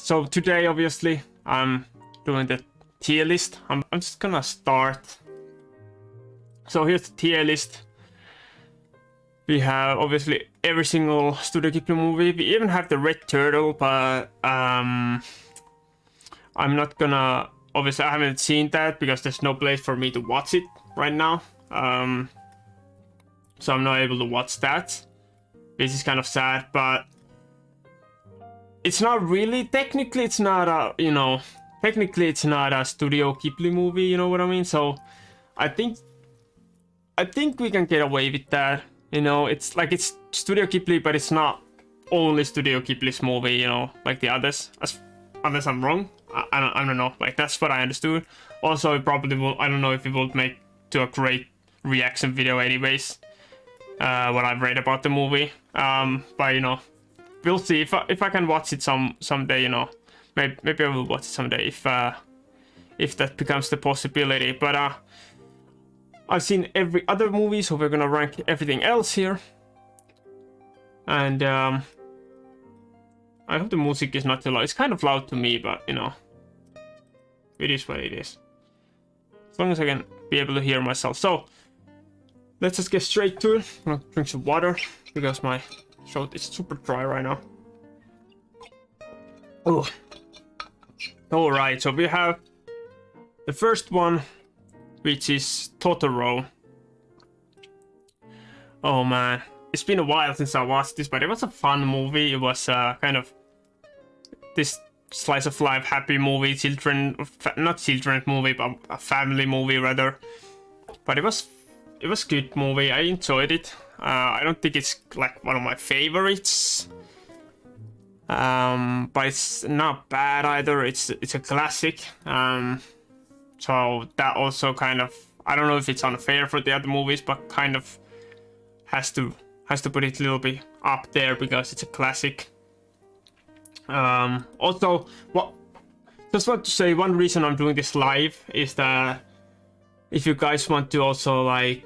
So today, obviously, I'm doing the tier list. I'm just gonna start. So here's the tier list. We have obviously every single Studio Ghibli movie. We even have the Red Turtle, but I'm not gonna. Obviously, I haven't seen that because there's no place for me to watch it right now. So I'm not able to watch that. This is kind of sad, but it's not really. Technically, it's not a technically it's not a Studio Ghibli movie. You know what I mean? So I think we can get away with that. You know, it's like it's Studio Ghibli, but it's not only Studio Ghibli's movie. You know, like the others. Unless I'm wrong, I don't know. Like that's what I understood. Also, it probably will. I don't know if it will make to a great reaction video, anyways. What I've read about the movie. But you know, we'll see if I can watch it someday. You know, maybe I will watch it someday if that becomes the possibility. But I've seen every other movie, so we're gonna rank everything else here. And I hope the music is not too loud. It's kind of loud to me, but you know, it is what it is. As long as I can be able to hear myself. So let's just get straight to it. I'm gonna drink some water because my throat is super dry right now. Oh, all right. So we have the first one, which is Totoro. Oh man, it's been a while since I watched this, but it was a fun movie. It was kind of this slice of life happy movie, not children movie, but a family movie rather. But it was good movie. I enjoyed it. I don't think it's like one of my favorites, but it's not bad either. It's a classic. So that also kind of, I don't know if it's unfair for the other movies, but kind of has to put it a little bit up there because it's a classic. Also, just want to say, one reason I'm doing this live is that if you guys want to also, like,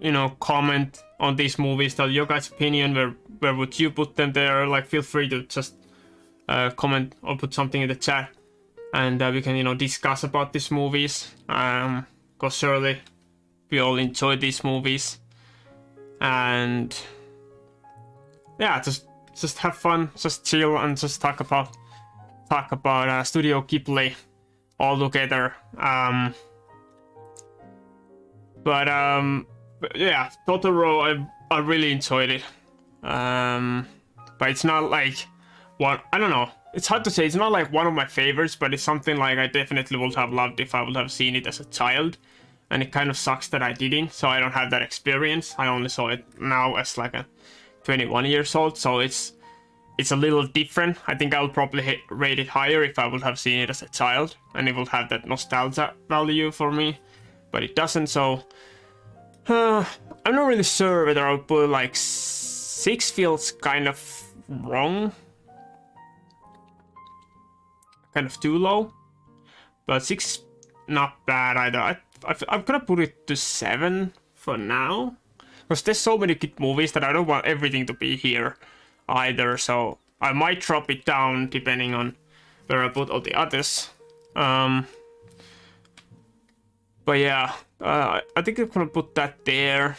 you know, comment on these movies, tell your guys' opinion, where would you put them there, like, feel free to just comment or put something in the chat, and we can, you know, discuss about these movies, because surely we all enjoy these movies. And yeah, just have fun, just chill, and just talk about Studio Ghibli all together. But yeah, Totoro, I really enjoyed it. But it's not like one. I don't know. It's hard to say. It's not like one of my favorites, but it's something like I definitely would have loved if I would have seen it as a child. And it kind of sucks that I didn't, so I don't have that experience. I only saw it now as like a 21 years old, so it's a little different. I think I would probably rate it higher if I would have seen it as a child, and it would have that nostalgia value for me, but it doesn't. So I'm not really sure whether I would put like 6. Feels kind of wrong, kind of too low, but 6 not bad either. I'm gonna put it to 7 for now, because there's so many good movies that I don't want everything to be here either, so I might drop it down depending on where I put all the others. But yeah, I think I'm gonna put that there.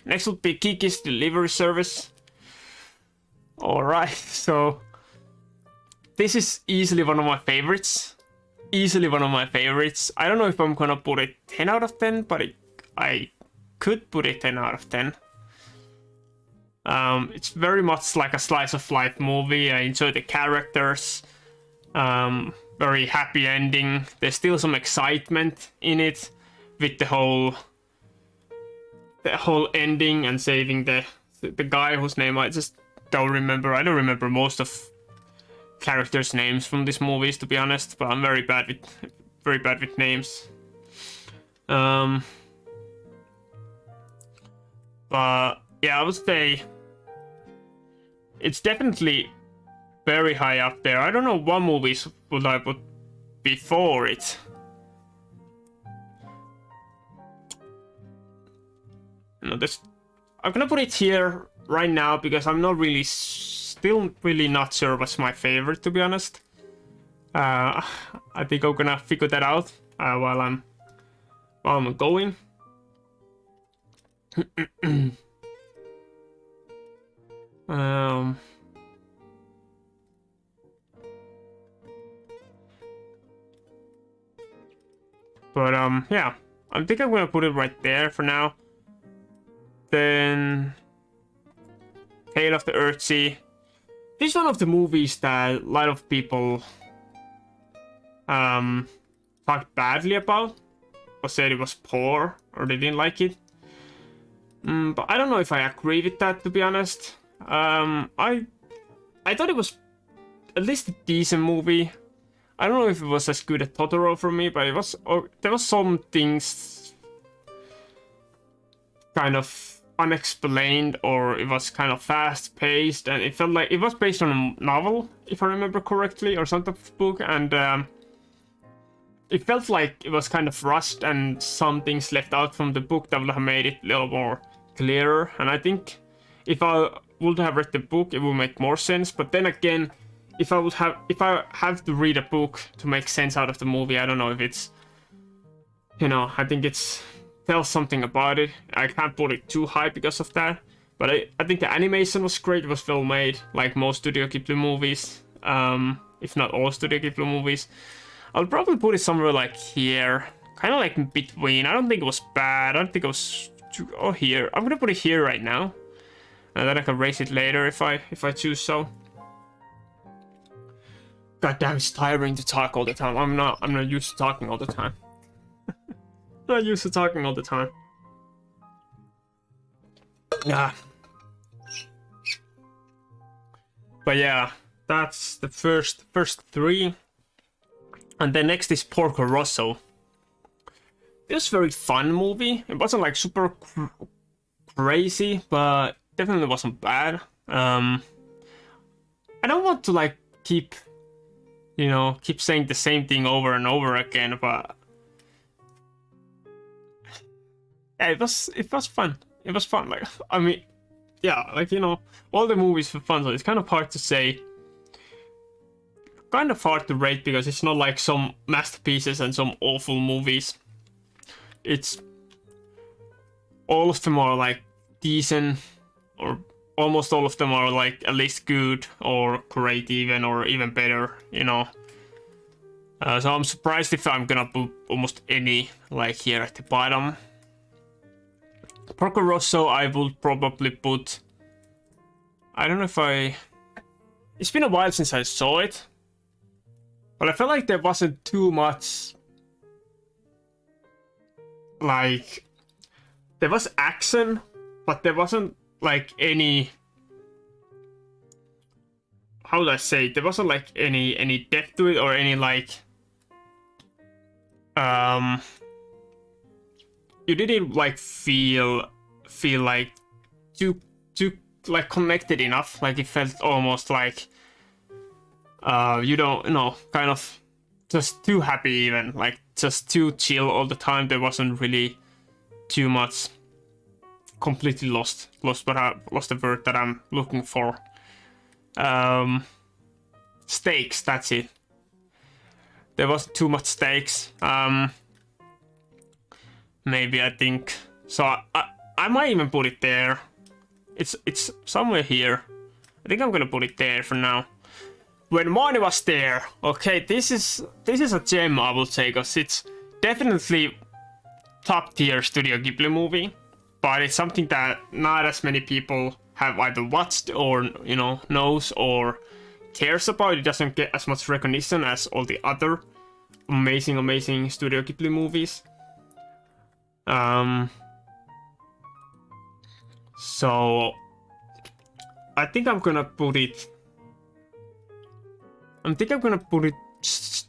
Next would be Kiki's delivery service. Alright, so this is easily one of my favorites. Easily one of my favorites. I don't know if I'm gonna put it 10 out of 10, but I could put it 10 out of 10. It's very much like a slice of life movie. I enjoy the characters. Very happy ending. There's still some excitement in it with the whole ending and saving the guy whose name I just don't remember. I don't remember most of characters' names from these movies, to be honest, but I'm very bad with names. But yeah, I would say it's definitely very high up there. I don't know what movies would I put before it. No, I'm gonna put it here right now because I'm not really, still really not sure what's my favorite, to be honest. I think I'm gonna figure that out while I'm going. Yeah, I think I'm gonna put it right there for now. Then Tale of the Earthsea. This is one of the movies that a lot of people talked badly about, or said it was poor, or they didn't like it. But I don't know if I agree with that, to be honest. I thought it was at least a decent movie. I don't know if it was as good as Totoro for me, but it was. There was some things kind of unexplained, or it was kind of fast paced, and it felt like it was based on a novel, if I remember correctly, or some type of book, and it felt like it was kind of rushed, and some things left out from the book that would have made it a little more clearer. And I think if I would have read the book, it would make more sense. But then again, if I have to read a book to make sense out of the movie, I don't know if it's, I think it's tells something about it. I can't put it too high because of that. But I think the animation was great. It was well made, like most Studio Ghibli movies, if not all Studio Ghibli movies. I'll probably put it somewhere like here, kind of like in between. I don't think it was bad. I don't think it was too. Oh, here. I'm gonna put it here right now, and then I can raise it later if I choose so. God damn, it's tiring to talk all the time. I'm not used to talking all the time. Not used to talking all the time. Yeah. But yeah, that's the first three. And then next is Porco Rosso. It was a very fun movie. It wasn't like super crazy, but definitely wasn't bad. I don't want to like keep saying the same thing over and over again, but yeah, it was fun. It was fun. Like, I mean, yeah, like, all the movies were fun, so it's kind of hard to say. Kind of hard to rate because it's not like some masterpieces and some awful movies. It's all of them are like decent, or almost all of them are like at least good or great even, or even better, so I'm surprised if I'm gonna put almost any like here at the bottom. Porco Rosso I would probably put, I don't know if it's been a while since I saw it, but I felt like there wasn't too much, like, there was action, but there wasn't like any, how would I say it? There wasn't like any depth to it, or any like, you didn't like feel like too like connected enough. Like it felt almost like you don't know, kind of just too happy, even like just too chill all the time. There wasn't really too much. Completely lost the word that I'm looking for. Stakes, that's it. There wasn't too much stakes. Maybe, I think so. I might even put it there. It's somewhere here. I think I'm gonna put it there for now. When Marnie was there, okay, this is a gem, I will say, because it's definitely top tier Studio Ghibli movie, but it's something that not as many people have either watched or knows or cares about. It doesn't get as much recognition as all the other amazing Studio Ghibli movies. So I think I'm gonna put it.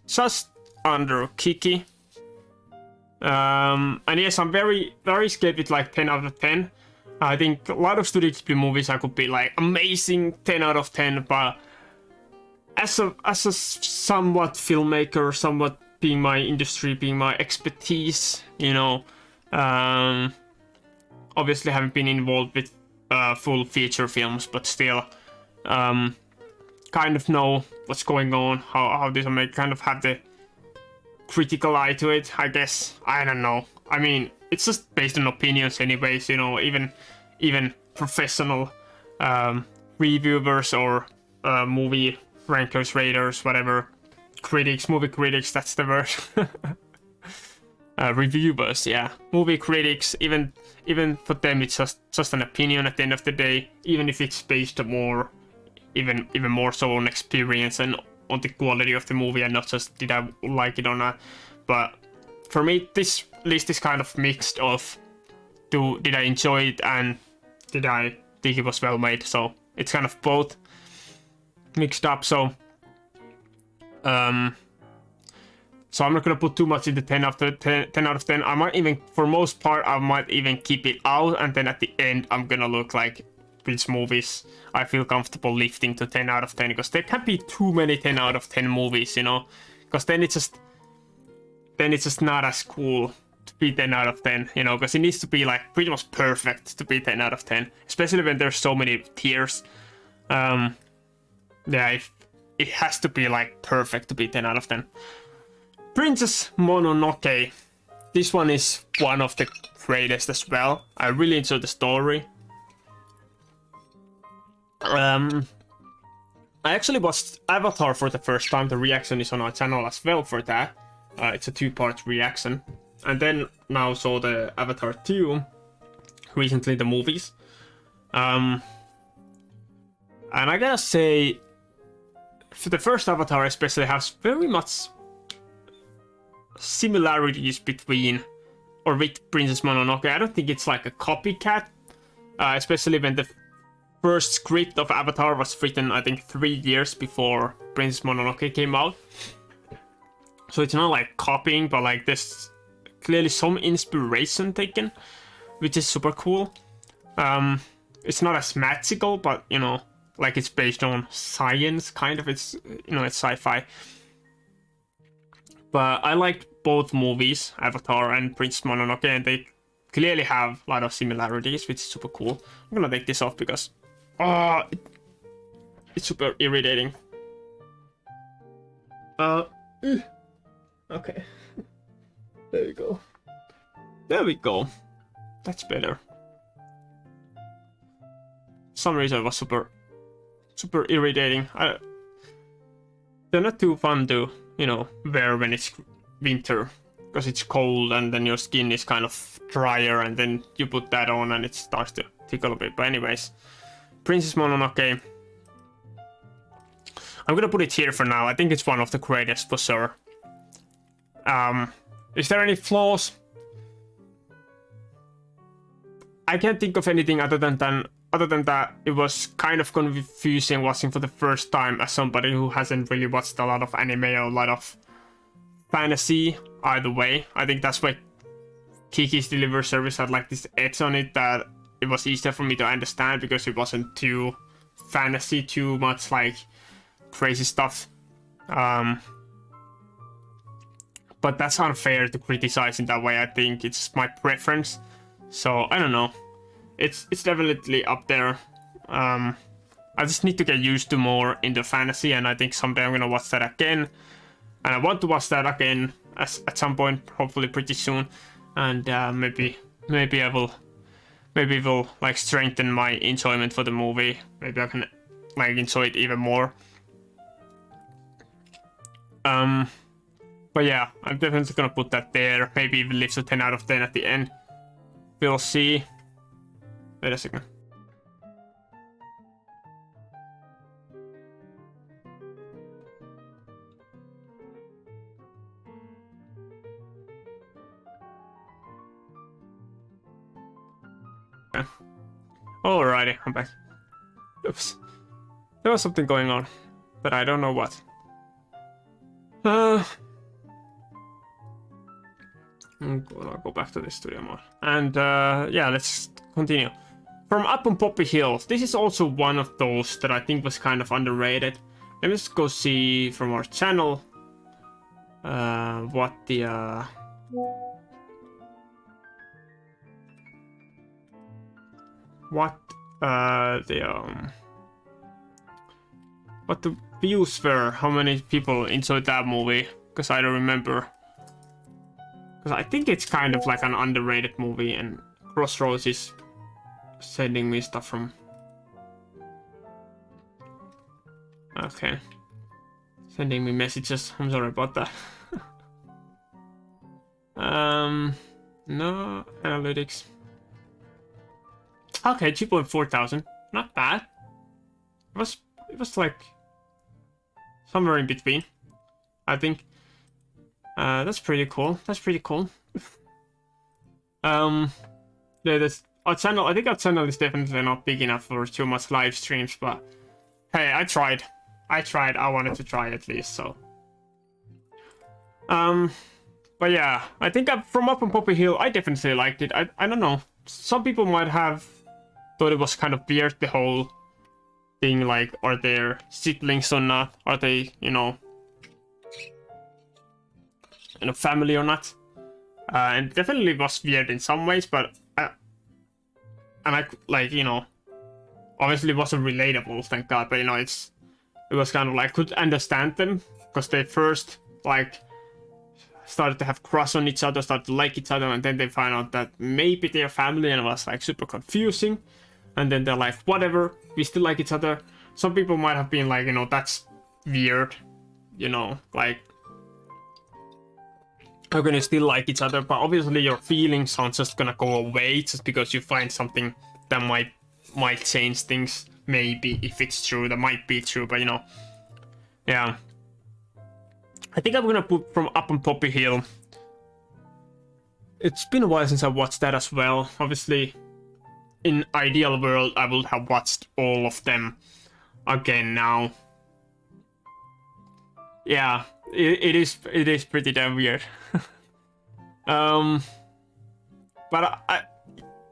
Just under Kiki. And yes, I'm very scared with like 10 out of 10. I think a lot of Studio Ghibli movies I could be like amazing 10 out of 10, but as a somewhat filmmaker, somewhat being my industry, being my expertise, obviously haven't been involved with full feature films, but still, kind kind of know what's going on, how this make kind of have the critical eye to it, I guess. I don't know. I mean, it's just based on opinions anyways, you know, even professional reviewers or movie rankers, raters, whatever, critics, movie critics, that's the word. Reviewers, yeah, movie critics, even for them it's just an opinion at the end of the day, even if it's based more, even more so on experience and on the quality of the movie and not just did I like it or not. But for me, this list is kind of mixed of did I enjoy it and did I think it was well made. So it's kind of both mixed up. So so I'm not gonna put too much into 10 out of 10. I might even, for most part, I might even keep it out, and then at the end I'm gonna look like which movies I feel comfortable lifting to 10 out of 10, because there can't be too many 10 out of 10 movies, you know, because then it's just not as cool to be 10 out of 10, you know, because it needs to be like pretty much perfect to be 10 out of 10, especially when there's so many tiers. Yeah, it has to be like perfect to be 10 out of 10. Princess Mononoke. This one is one of the greatest as well. I really enjoyed the story. I actually watched Avatar for the first time. The reaction is on our channel as well for that. It's a 2-part reaction. And then now saw the Avatar 2, recently the movies. And I gotta say, for the first Avatar especially has very much similarities between or with Princess Mononoke. I don't think it's like a copycat, especially when the first script of Avatar was written, I think, 3 years before Princess Mononoke came out. So it's not like copying, but like there's clearly some inspiration taken, which is super cool. It's not as magical, but you know, like it's based on science, kind of. It's, you know, it's sci-fi. But I liked both movies, Avatar and Princess Mononoke, and they clearly have a lot of similarities, which is super cool. I'm gonna take this off because it's super irritating. Okay. There we go. There we go. That's better. For some reason it was super irritating. They're not too fun to, you know, wear when it's winter, because it's cold and then your skin is kind of drier, and then you put that on and it starts to tickle a bit. But anyways, Princess Mononoke, I'm gonna put it here for now. I think it's one of the greatest for sure. Is there any flaws? I can't think of anything other than that it was kind of confusing watching for the first time as somebody who hasn't really watched a lot of anime or a lot of fantasy either way. I think that's why Kiki's Delivery Service had like this edge on it, that it was easier for me to understand because it wasn't too fantasy, too much like crazy stuff. But that's unfair to criticize in that way. I think it's my preference. So I don't know. It's definitely up there. I just need to get used to more into fantasy, and I think someday I'm gonna watch that again. And I want to watch that again at some point, hopefully pretty soon. And maybe I will, maybe it will like strengthen my enjoyment for the movie. Maybe I can like enjoy it even more. But yeah, I'm definitely gonna put that there. Maybe even lift a 10 out of 10 at the end. We'll see. Wait a second. Okay. Alrighty, I'm back. Oops. There was something going on, but I don't know what. I'll go back to the studio mode. And yeah, let's continue. From Up on Poppy Hills. This is also one of those that I think was kind of underrated. Let me just go see from our channel what the what the views were, how many people enjoyed that movie, because I don't remember. Because I think it's kind of like an underrated movie, and Crossroads is sending me stuff from... Okay. Sending me messages, I'm sorry about that. No, analytics. Okay, 2,400. Not bad. It was like somewhere in between, I think. That's pretty cool. That's pretty cool. Yeah, that's our channel. I think our channel is definitely not big enough for too much live streams, but hey, I tried. I wanted to try at least, so. But yeah, I think from Up on Poppy Hill, I definitely liked it. I don't know. Some people might have thought it was kind of weird, the whole thing, like, are there siblings or not? Are they, you know, in a family or not? And definitely was weird in some ways, but like, you know, obviously it wasn't relatable, thank God, but you know, it was kind of like, could understand them, because they first, like, started to have crush on each other, started to like each other, and then they find out that maybe they're family, and it was like super confusing. And then they're like, whatever, we still like each other. Some people might have been like, you know, that's weird, you know, like, how can you still like each other? But obviously your feelings aren't just gonna go away just because you find something that might change things. Maybe, if it's true, that might be true, but you know, yeah. I think I'm gonna put from Up on Poppy Hill. It's been a while since I watched that as well. Obviously, in ideal world, I would have watched all of them again now. Yeah, it is pretty damn weird. But I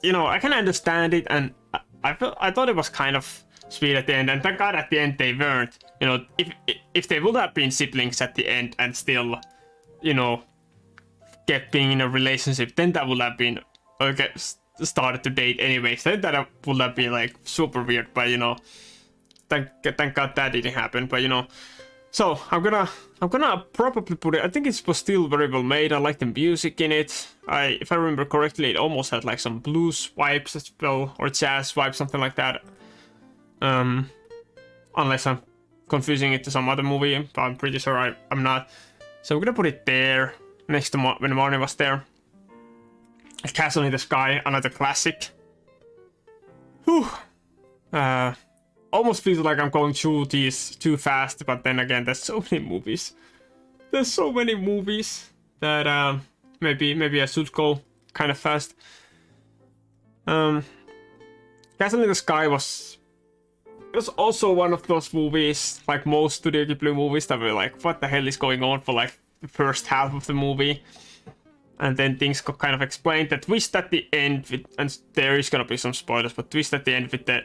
you know, I can understand it, and I thought it was kind of sweet at the end, and thank God at the end they weren't. You know, if they would have been siblings at the end and still, you know, kept being in a relationship, then that would have been okay, started to date anyways. Then that would have been like super weird. But you know, thank God that didn't happen. But you know, so I'm gonna probably put it. I think it was still very well made. I like the music in it. If I remember correctly, it almost had like some blues vibes as well, or jazz vibes, something like that. Unless I'm confusing it to some other movie, but I'm pretty sure I'm not. So I'm gonna put it there next to when Marnie was there. Castle in the Sky, another classic. Whew. Almost feels like I'm going through these too fast, but then again, there's so many movies. There's so many movies that maybe I should go kind of fast. Castle in the Sky was also one of those movies, like most Studio Ghibli movies, that were like, what the hell is going on for like the first half of the movie? And then things got kind of explained. The twist at the end, and there is gonna be some spoilers, but twist at the end with the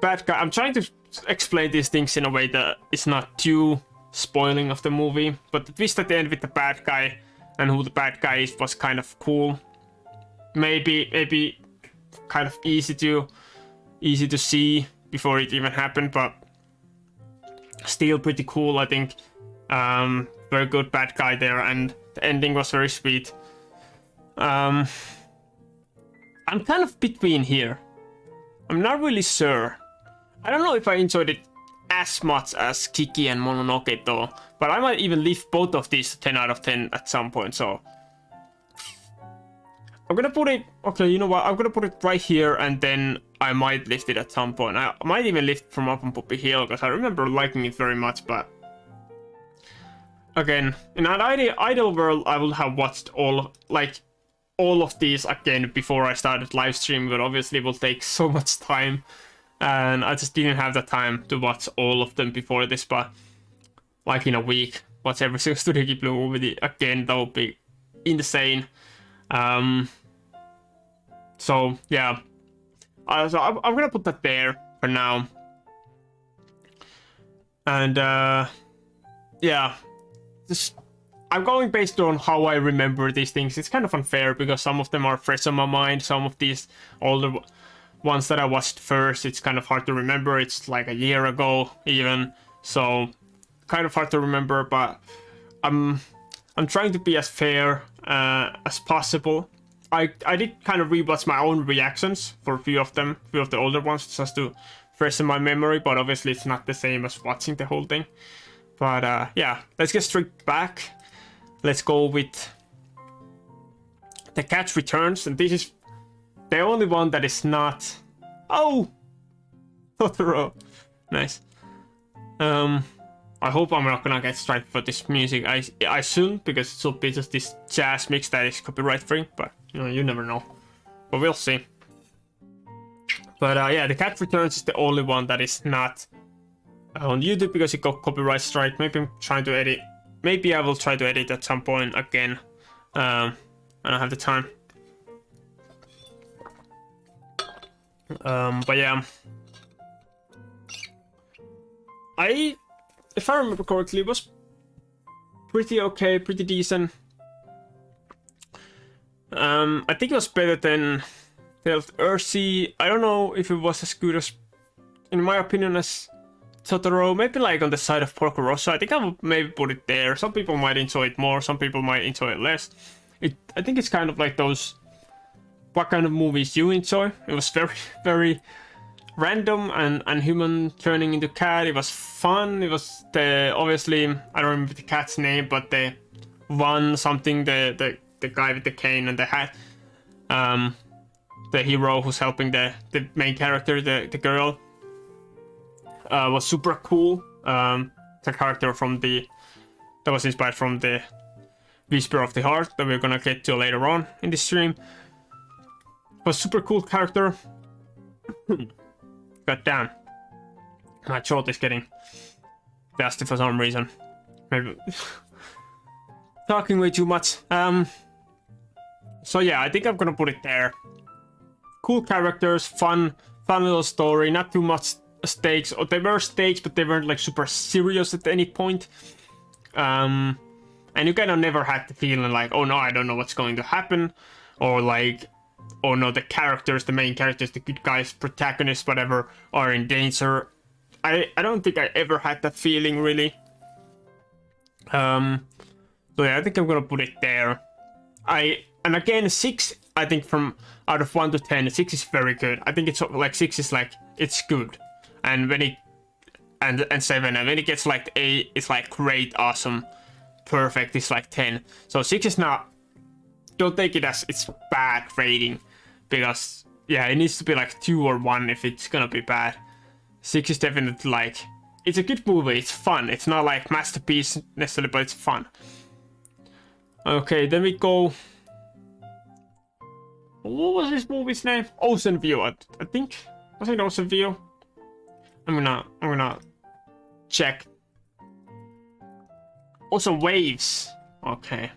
bad guy. I'm trying to explain these things in a way that it's not too spoiling of the movie, but the twist at the end with the bad guy and who the bad guy is was kind of cool. Maybe kind of easy to see before it even happened, but still pretty cool, I think. Very good bad guy there, and the ending was very sweet. I'm kind of between here. I'm not really sure. I don't know if I enjoyed it as much as Kiki and Mononoke though, but I might even leave both of these 10 out of 10 at some point, so I'm gonna put it, okay, you know what, I'm gonna put it right here, and then I might lift it at some point. I might even lift from Up on Poppy Hill, because I remember liking it very much, but again, in an ideal world, I would have watched all of these again before I started live streaming, but obviously it will take so much time, and I just didn't have the time to watch all of them before this, but like in a week, watch every single Studio Ghibli movie again, that would be insane. So yeah, so I'm gonna put that there for now, and yeah, I'm going based on how I remember these things. It's kind of unfair because some of them are fresh on my mind. Some of these older ones that I watched first, it's kind of hard to remember. It's like a year ago even. so kind of hard to remember, but I'm trying to be as fair as possible. I did kind of rewatch my own reactions for a few of them, a few of the older ones, just to freshen my memory, but obviously it's not the same as watching the whole thing. But yeah, let's get straight back. Let's go with The Cat Returns, and this is the only one that is not... Oh! Totoro. Nice. I hope I'm not gonna get striked for this music. I shouldn't, because it's so bit of this jazz mix that is copyright free, but you know, you never know. But we'll see. But yeah, The Cat Returns is the only one that is not on YouTube because it got copyright strike. Maybe I'm trying to edit. Maybe I will try to edit at some point again. I don't have the time. But yeah, if I remember correctly, it was pretty okay, pretty decent. I think it was better than Earthsea. I don't know if it was as good as, in my opinion, as Totoro. Maybe like on the side of Porco Rosso. I think I would maybe put it there. Some people might enjoy it more, some people might enjoy it less. I think it's kind of like those, what kind of movies you enjoy. It was very, very random and human turning into cat. It was fun. It was the, obviously, I don't remember the cat's name, but the one something, the guy with the cane and the hat, the hero who's helping the main character, the girl, was super cool. The character from that was inspired from the Whisper of the Heart that we're gonna get to later on in the stream. Was super cool character. God damn. My throat is getting dusty for some reason. Maybe talking way too much. So yeah, I think I'm gonna put it there. Cool characters, fun little story, not too much stakes. Or they were stakes, but they weren't like super serious at any point. And you kind of never had the feeling like, oh no, I don't know what's going to happen, or like, oh no, the characters, the main characters, the good guys, protagonists, whatever, are in danger. I don't think I ever had that feeling, really. So yeah, I think I'm gonna put it there. And again, 6, I think from out of 1 to 10, 6 is very good. I think it's like 6 is like, it's good. And when it, and 7, and when it gets like 8, it's like great, awesome, perfect, it's like 10. So 6 is not, don't take it as it's bad rating, because yeah, it needs to be like 2 or 1 if it's gonna be bad. 6 is definitely like, it's a good movie, it's fun, it's not like masterpiece necessarily, but it's fun. Okay, then we go, what was this movie's name? Ocean View, I think, was it Ocean View? I'm gonna check. Also Waves, okay,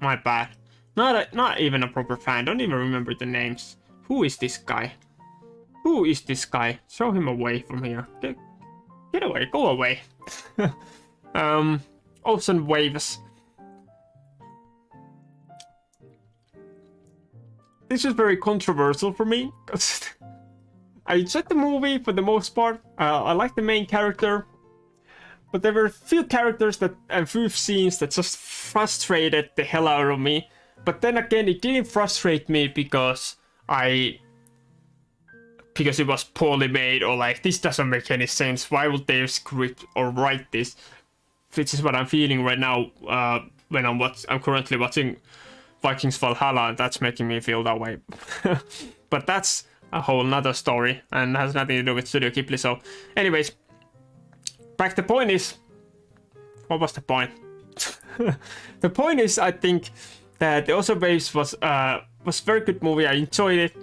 my bad. Not even a proper fan. Don't even remember the names. Who is this guy? Who is this guy? Show him away from here. Get away. Go away. Ocean Waves. This is very controversial for me, because I enjoyed the movie for the most part. I like the main character, but there were a few characters that and few scenes that just frustrated the hell out of me. But then again, it didn't frustrate me because it was poorly made, or like, this doesn't make any sense. Why would they script or write this? Which is what I'm feeling right now when I'm currently watching Vikings Valhalla, and that's making me feel that way. But that's a whole nother story and has nothing to do with Studio Ghibli. So anyways, back the point is, what was the point? The point is, I think that The Ocean Waves was a very good movie. I enjoyed it,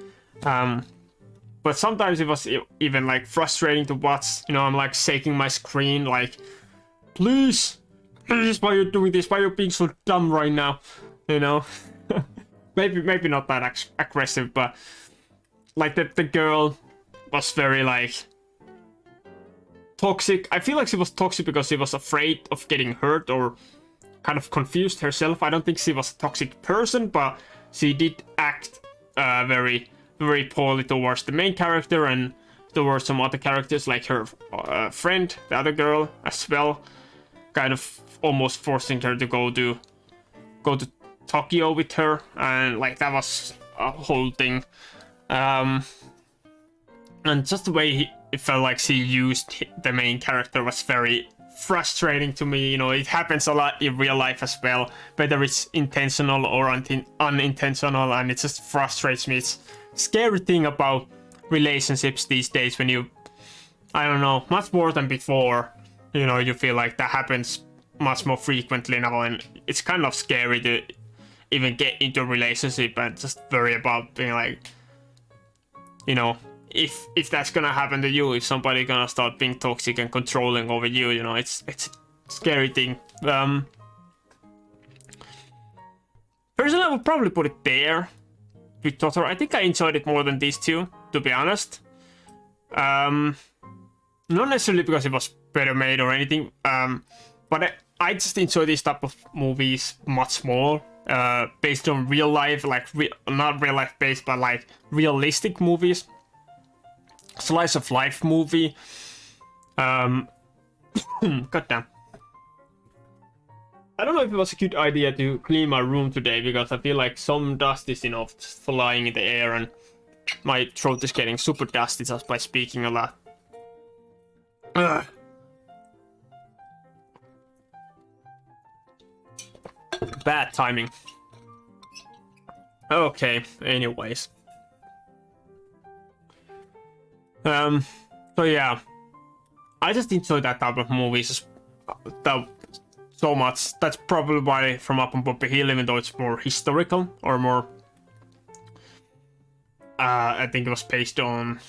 but sometimes it was even like frustrating to watch. You know, I'm like shaking my screen, like, please, why are you doing this? Why are you being so dumb right now? You know, maybe not that aggressive, but like the girl was very like toxic. I feel like she was toxic because she was afraid of getting hurt or kind of confused herself. I don't think she was a toxic person, but she did act very, very poorly towards the main character and towards some other characters, like her friend, the other girl, as well, kind of almost forcing her to go to Tokyo with her, and like that was a whole thing. And just the way it felt like she used the main character was very frustrating to me. You know, it happens a lot in real life as well, whether it's intentional or unintentional, and it just frustrates me. It's a scary thing about relationships these days when you, I don't know, much more than before, you know, you feel like that happens much more frequently now, and it's kind of scary to even get into a relationship and just worry about being like, you know, if that's gonna happen to you, if somebody gonna start being toxic and controlling over you, you know, it's a scary thing. Personally, I would probably put it there with Totoro. I think I enjoyed it more than these two, to be honest. Not necessarily because it was better made or anything, but I just enjoy these type of movies much more, based on real life, like not real life based, but like realistic movies. Slice of life movie. Goddamn. I don't know if it was a good idea to clean my room today, because I feel like some dust is, you know, just flying in the air, and my throat is getting super dusty just by speaking a lot. Ugh. Bad timing. Okay, anyways. So yeah, I just enjoy that type of movies so much. That's probably why From Up on Poppy Hill, even though it's more historical or more, I think it was based on,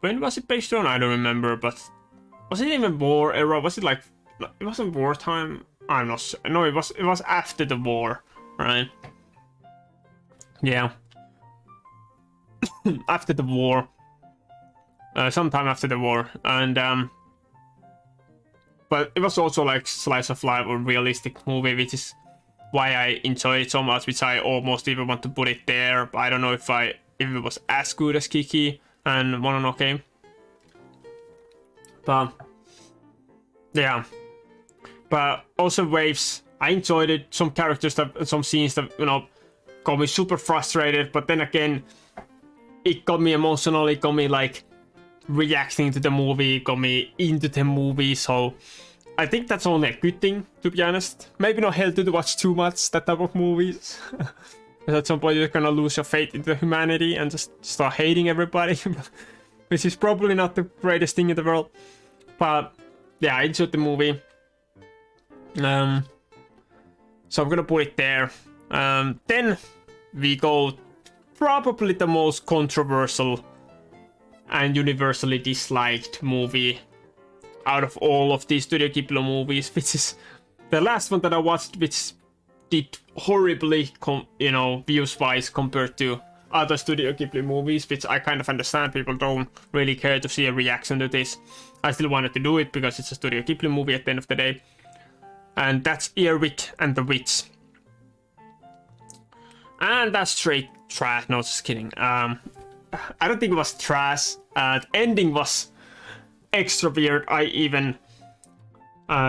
when was it based on? I don't remember, but was it even war era? Was it like, it wasn't wartime? I'm not sure. No, it was after the war, right? Yeah. After the war. Sometime after the war, and but it was also like slice of life or realistic movie, which is why I enjoy it so much, which I almost even want to put it there. But I don't know if it was as good as Kiki and Mononoke. But yeah, but also Waves, I enjoyed it. Some characters some scenes that, you know, got me super frustrated, but then again, it got me emotional. It got me like reacting to the movie, got me into the movie, so I think that's only a good thing, to be honest. Maybe not healthy to watch too much that type of movies, because at some point you're gonna lose your faith into humanity and just start hating everybody, which is probably not the greatest thing in the world. But yeah, I enjoyed the movie, so I'm gonna put it there. Then we go probably the most controversial and universally disliked movie out of all of these Studio Ghibli movies, which is the last one that I watched, which did horribly, you know, views-wise compared to other Studio Ghibli movies, which I kind of understand. People don't really care to see a reaction to this. I still wanted to do it because it's a Studio Ghibli movie at the end of the day. And that's Earwig and the Witch. And that's straight trash. No, just kidding. I don't think it was trash. The ending was extra weird. I even put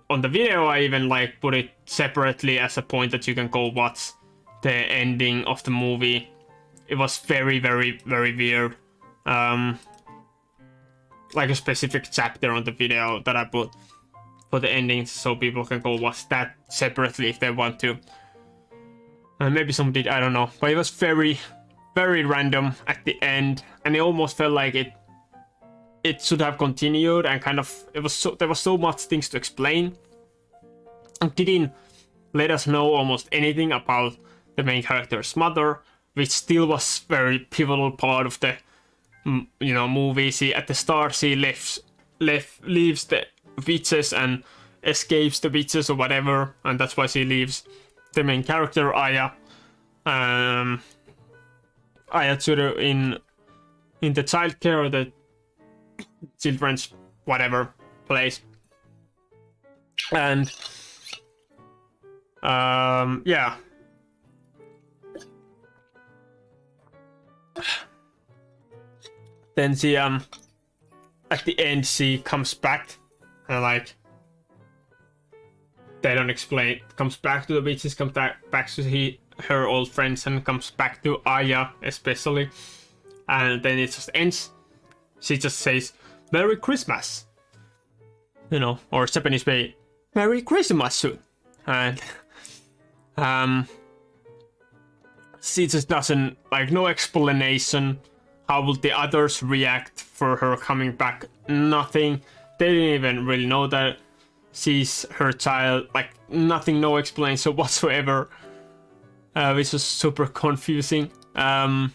on the video. I even like put it separately as a point that you can go watch the ending of the movie. It was very, very, very weird. Like a specific chapter on the video that I put for the ending, so people can go watch that separately if they want to. Maybe some did, I don't know. But it was very, very random at the end, and it almost felt like it should have continued, and kind of there was so much things to explain. It didn't let us know almost anything about the main character's mother, which still was very pivotal part of the movie. She at the start she leaves the witches and escapes the witches or whatever, and that's why she leaves the main character Aya Tsuru in the childcare or the children's whatever place. And yeah, then she at the end she comes back and like they don't explain, comes back to the beaches, comes back to her old friends, and comes back to Aya especially, and then it just ends. She just says Merry Christmas, you know, or Japanese way Merry Christmas, and she just doesn't, like, no explanation. How will the others react for her coming back? Nothing. They didn't even really know that she's her child. Like, nothing, no explanation whatsoever. Which was super confusing. And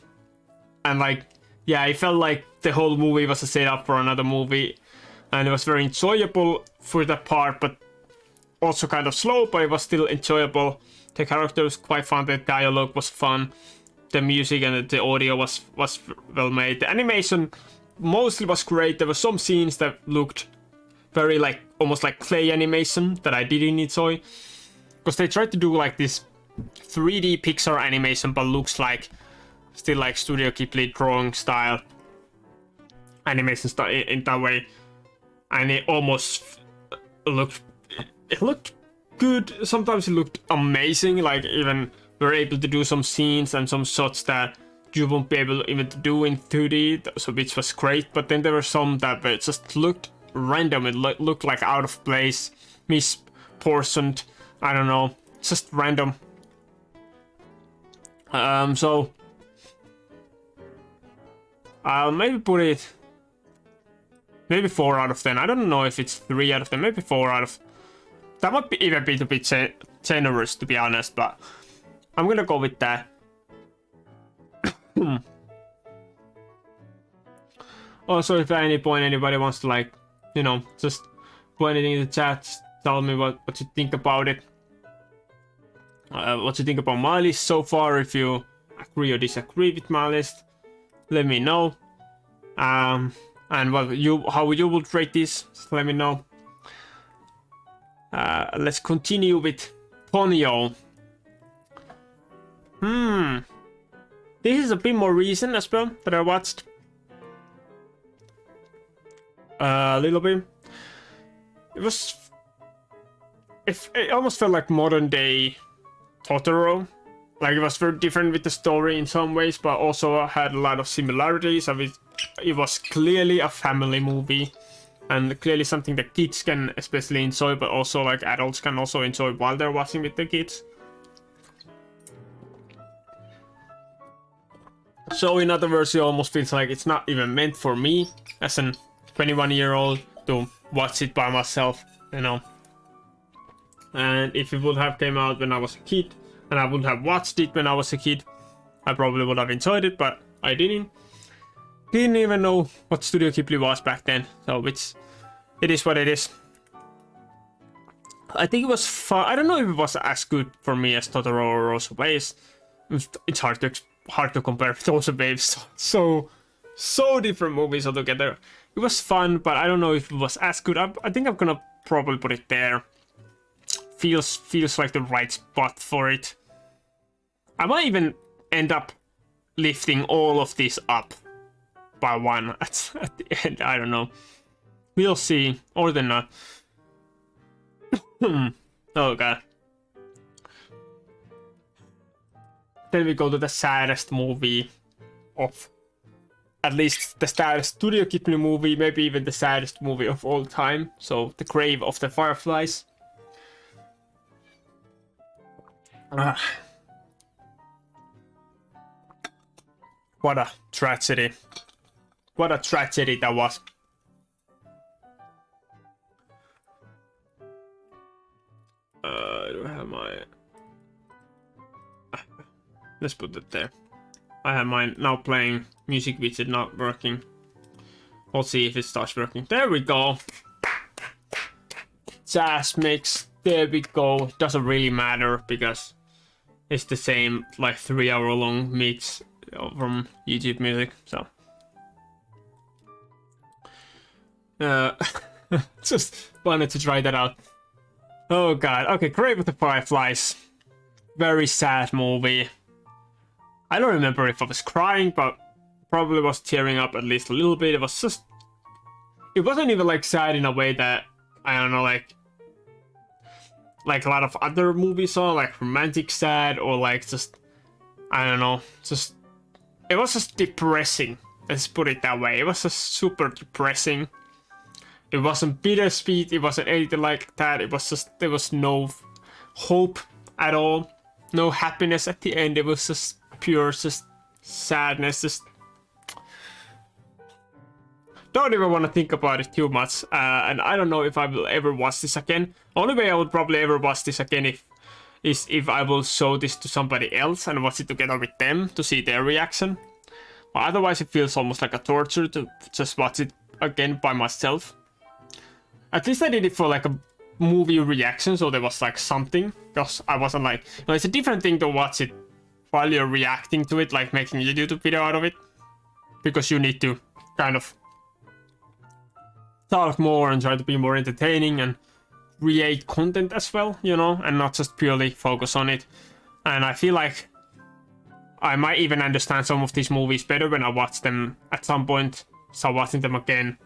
like, yeah, I felt like the whole movie was a setup for another movie. And it was very enjoyable for that part, but also kind of slow, but it was still enjoyable. The character was quite fun, the dialogue was fun, the music and the audio was well made. The animation mostly was great. There were some scenes that looked very like, almost like clay animation that I didn't enjoy. Because they tried to do like this 3D Pixar animation, but looks like still like Studio Ghibli drawing style animation style in that way. And it almost looked, it looked good. Sometimes it looked amazing, like even we were able to do some scenes and some shots that you won't be able even to do in 2D, so which was great. But then there were some that just looked random. It looked like out of place, misportioned, I don't know, just random. So I'll maybe put it maybe 4 out of 10. I don't know if it's 3 out of 10, maybe 4 out of. That might be even be a bit generous, to be honest, but I'm gonna go with that. Also, if at any point anybody wants to, like, you know, just put anything in the chat, tell me what you think about it. What you think about my list so far. If you agree or disagree with my list, let me know. And how you would rate this, just let me know. Let's continue with Ponyo. This is a bit more recent as well that I watched. A little bit. It almost felt like modern day Totoro. Like, it was very different with the story in some ways, but also had a lot of similarities. I mean, it was clearly a family movie. And clearly something that kids can especially enjoy, but also like adults can also enjoy while they're watching with the kids. So in other words, it almost feels like it's not even meant for me as an 21-year-old to watch it by myself, you know. And if it would have came out when I was a kid, and I would have watched it when I was a kid, I probably would have enjoyed it, but I didn't. Didn't even know what Studio Ghibli was back then, so it is what it is. I think it was fun. I don't know if it was as good for me as Totoro or Rosso Waves. It's hard to compare with Rosso Waves. So different movies altogether. It was fun, but I don't know if it was as good. I think I'm gonna probably put it there. Feels like the right spot for it. I might even end up lifting all of this up by one at the end. I don't know. We'll see. Or then not. Oh god. Then we go to the saddest movie of, at least the saddest Studio Ghibli movie, maybe even the saddest movie of all time. So, The Grave of the Fireflies. What a tragedy. What a tragedy that was. Do I have my... Let's put it there. I have mine now playing music which is not working. We'll see if it starts working. There we go. Jazz mix. There we go. Doesn't really matter because it's the same like 3-hour long mix from YouTube Music. So just wanted to try that out. Oh god. Okay, Grave with the Fireflies. Very sad movie. I don't remember if I was crying, but probably was tearing up at least a little bit. It was just, it wasn't even like sad in a way that, I don't know, like a lot of other movies are, like romantic sad, or like just, I don't know, just, it was just depressing. Let's put it that way. It was just super depressing. It wasn't bittersweet. It wasn't anything like that. It was just, there was no hope at all. No happiness at the end. It was just pure, just sadness. Just don't even want to think about it too much. And I don't know if I will ever watch this again. Only way I would probably ever watch this again is if I will show this to somebody else and watch it together with them to see their reaction. But otherwise, it feels almost like a torture to just watch it again by myself. At least I did it for like a movie reaction, so there was like something. Because I wasn't like, you know, it's a different thing to watch it while you're reacting to it, like making a YouTube video out of it. Because you need to kind of talk more and try to be more entertaining and create content as well, you know, and not just purely focus on it. And I feel like I might even understand some of these movies better when I watch them at some point. So watching them again,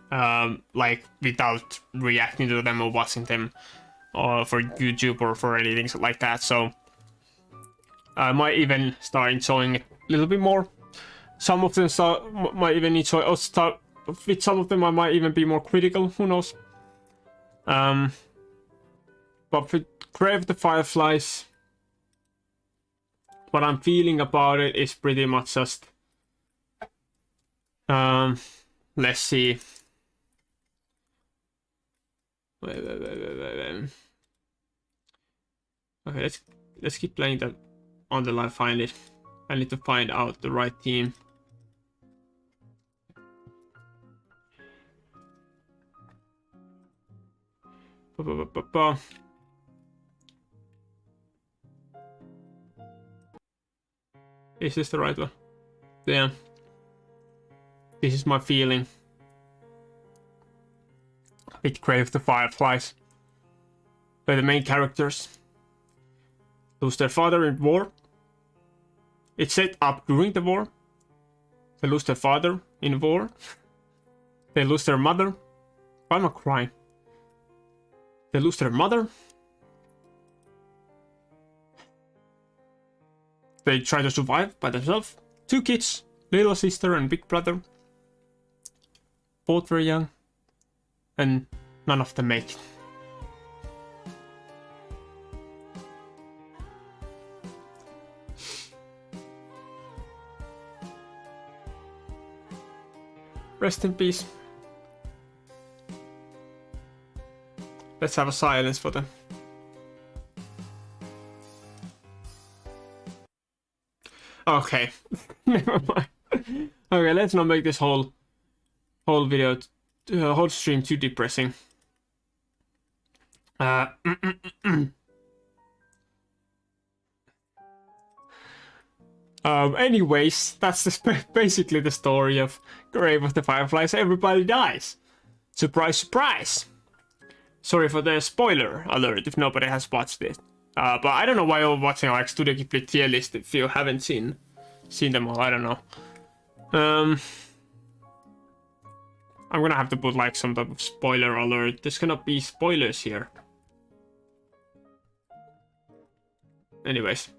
like without reacting to them or watching them for YouTube or for anything like that. So I might even start enjoying it a little bit more. Some of them might even enjoy, or start with some of them I might even be more critical. Who knows? But with Crave the Fireflies, what I'm feeling about it is pretty much just let's see. Wait. Okay, let's keep playing that until I find it. I need to find out the right team. Is this the right one? Yeah. This is my feeling. With Crave the Fireflies, where the main characters lose their father in war. It's set up during the war. They lose their father in war. They lose their mother. Why am I crying? They lose their mother. They try to survive by themselves. 2 kids, little sister and big brother. Both very young. And none of them make it. Rest in peace. Let's have a silence for them. Okay, never mind. Okay, let's not make this whole video, whole stream too depressing. Anyways, that's basically the story of Grave of the Fireflies. Everybody dies. Surprise, surprise. Sorry for the spoiler alert if nobody has watched it. But I don't know why you're watching like Studio Ghibli tier list if you haven't seen them all. I don't know. I'm gonna have to put like some type of spoiler alert. There's gonna be spoilers here. Anyways.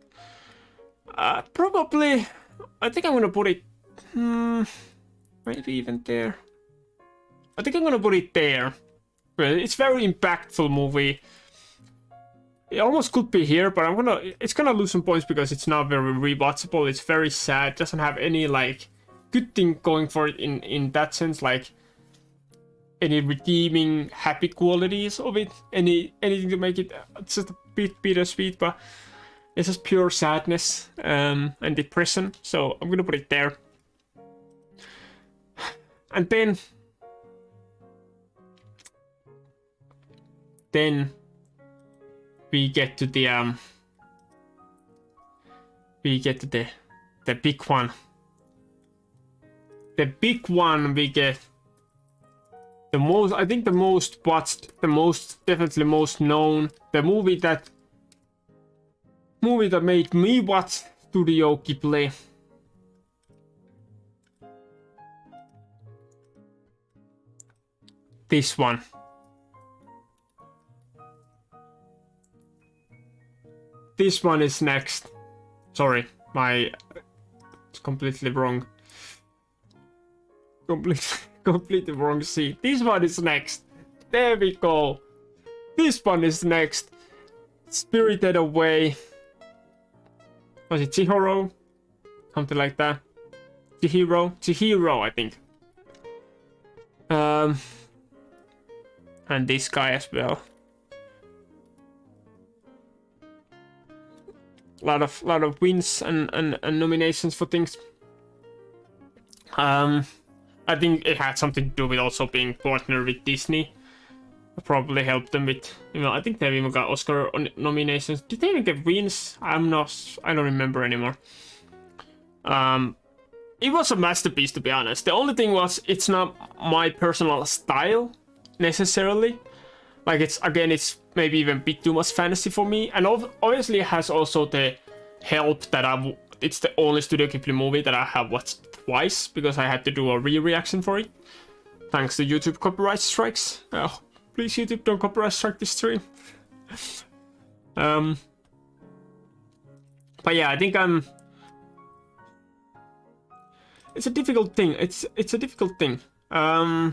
Probably, I think I'm gonna put it, maybe even there. I think I'm gonna put it there. It's very impactful movie. It almost could be here, but it's gonna lose some points because it's not very rewatchable. It's very sad. Doesn't have any like good thing going for it in that sense, like any redeeming happy qualities of it. Anything to make it just a bit bittersweet, but it's just pure sadness and depression. So I'm gonna put it there. And then we get to the big one. The big one we get the most, I think the most watched, definitely most known, the movie that made me watch Studio Ghibli. this one. This one is next. Sorry, it's completely wrong. Completely wrong scene. This one is next. There we go. This one is next. Spirited Away. Was it Chihiro? Something like that. Chihiro, I think. And this guy as well. Lot of wins and nominations for things. I think it had something to do with also being partnered with Disney. Probably helped them with, I think they even got Oscar nominations. Did they even get wins? I don't remember anymore. It was a masterpiece, to be honest. The only thing was, it's not my personal style necessarily. Like, it's maybe even a bit too much fantasy for me. And obviously it has also the help that it's the only Studio Ghibli movie that I have watched twice, because I had to do a re-reaction for it. Thanks to YouTube copyright strikes. Oh, please YouTube, don't copyright strike this stream. But yeah, I think it's a difficult thing. It's a difficult thing. I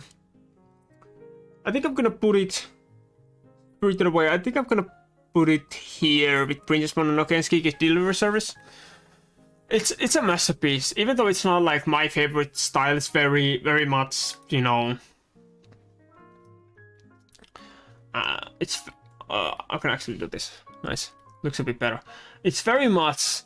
think I'm gonna put it away. I think I'm gonna put it here with Princess Mononoke and Kiki's Delivery Service. It's a masterpiece, even though it's not like my favorite style. It's very, very much, I can actually do this. Nice, looks a bit better. It's very much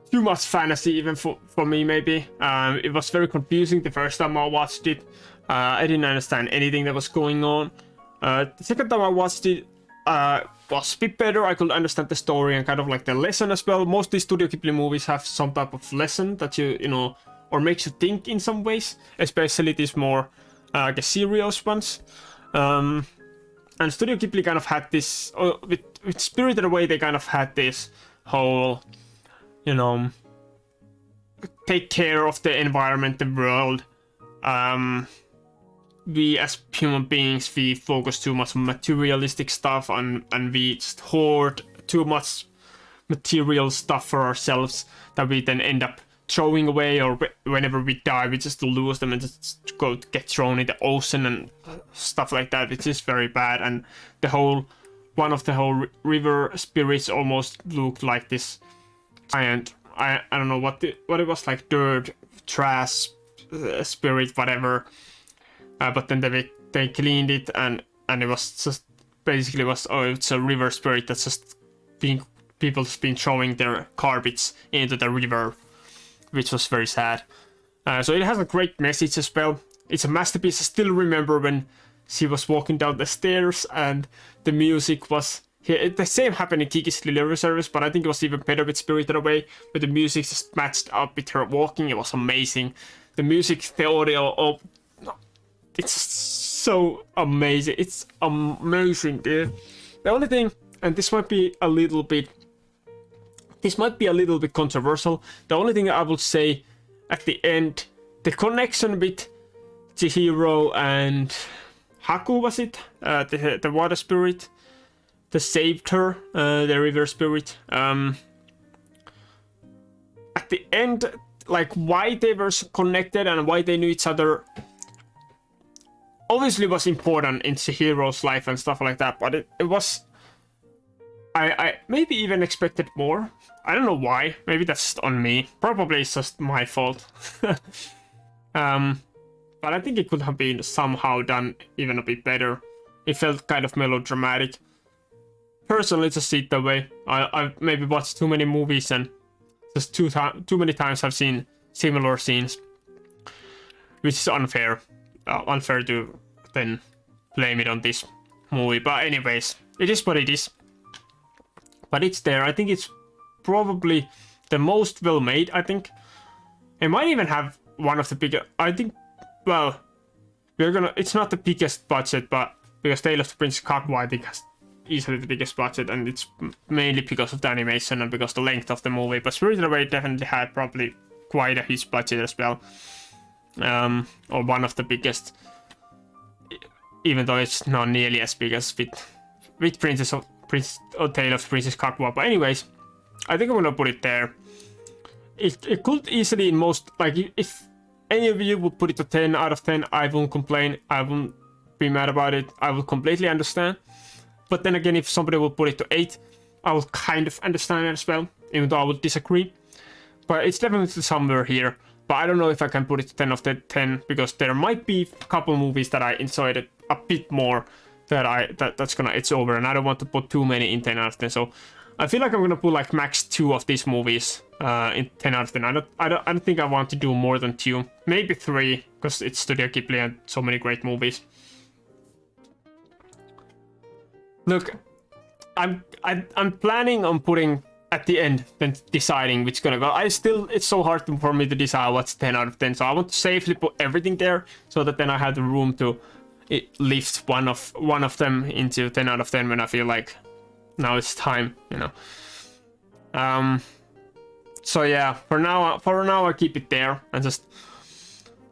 too much fantasy, even for me, maybe. It was very confusing the first time I watched it. I didn't understand anything that was going on. The second time I watched it was a bit better. I could understand the story and kind of like the lesson as well. Most of these Studio Ghibli movies have some type of lesson that or makes you think in some ways, especially these more the serious ones. And Studio Ghibli kind of had this, with Spirited Away, they kind of had this whole, take care of the environment, the world. We as human beings, we focus too much on materialistic stuff, and we just hoard too much material stuff for ourselves that we then end up throwing away, or whenever we die, we just lose them and just get thrown in the ocean and stuff like that, which is very bad. And one of the whole river spirits almost looked like this giant, I don't know what it was, like dirt, trash, spirit, whatever. But then they cleaned it, and it was just basically it's a river spirit that's just people just been throwing their garbage into the river, which was very sad. So it has a great message as well. It's a masterpiece. I still remember when she was walking down the stairs and the music was here. The same happened in Kiki's Delivery Service, but I think it was even better with Spirited Away, but the music just matched up with her walking. It was amazing. The music, the audio, it's so amazing. It's amazing, dude. The only thing, and this might be a little bit controversial. The only thing I would say at the end, the connection with Chihiro and Haku, was it? The water spirit that saved her, the river spirit. At the end, like why they were connected and why they knew each other, obviously was important in Chihiro's life and stuff like that, but it was, I maybe even expected more. I don't know why. Maybe that's just on me. Probably it's just my fault. But I think it could have been somehow done even a bit better. It felt kind of melodramatic. Personally, just see it that way. I've maybe watched too many movies, and just too many times I've seen similar scenes, which is unfair. Unfair to then blame it on this movie. But anyways, it is what it is. But it's there. I think it's probably the most well made, I think. It might even have one of the bigger, I think, well, it's not the biggest budget, but because Tale of the Prince Kaguya, I think, has easily the biggest budget, and it's mainly because of the animation and because of the length of the movie. But Spirited Away definitely had probably quite a huge budget as well. Or one of the biggest. even though it's not nearly as big as with Prince or Tale of Princess Kaguya. But anyways, I think I'm gonna put it there. It could easily, in most, like, if any of you would put it to 10 out of 10, I won't complain, I won't be mad about it, I will completely understand. But then again, if somebody would put it to 8, I will kind of understand it as well, even though I would disagree. But it's definitely somewhere here. But I don't know if I can put it to 10 of the 10, because there might be a couple movies that I enjoyed it a bit more that's gonna edge over, and I don't want to put too many in 10 out of 10. So I feel like I'm gonna put like max 2 of these movies in 10 out of 10. I don't think I want to do more than 2, maybe 3, because it's Studio Ghibli and so many great movies. Look, I'm planning on putting at the end, then deciding which gonna go. It's so hard for me to decide what's 10 out of 10. So I want to safely put everything there, so that then I have the room to lift one of them into 10 out of 10 when I feel like now it's time, you know. So yeah, for now I keep it there and just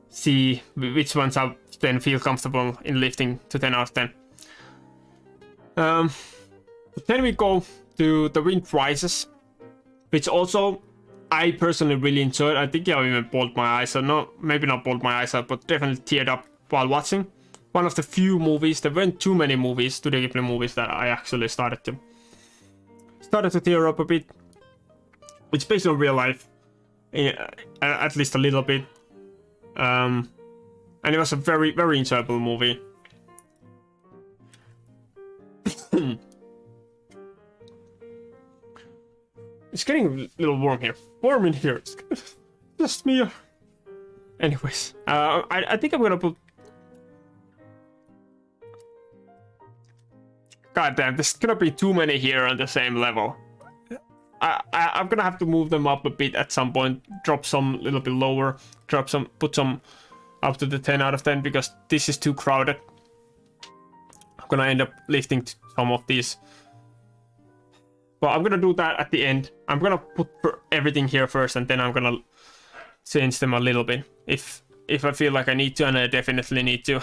see which ones I then feel comfortable in lifting to 10 out of 10. Then we go to The Wind Rises, which also I personally really enjoyed. I think I even bawled my eyes out. No, maybe not bawled my eyes out, but definitely teared up while watching. One of the few movies, there weren't too many movies, Studio Ghibli movies, that I actually started to tear up a bit. It's based on real life, at least a little bit. And it was a very, very enjoyable movie. It's getting a little warm here. Warm in here. It's just me. Anyways, I think I'm gonna put. God damn, there's gonna be too many here on the same level. I'm gonna have to move them up a bit at some point. Drop some a little bit lower. Put some up to the 10 out of 10, because this is too crowded. I'm gonna end up lifting some of these. But I'm gonna do that at the end. I'm gonna put everything here first, and then I'm gonna change them a little bit if I feel like I need to, and I definitely need to.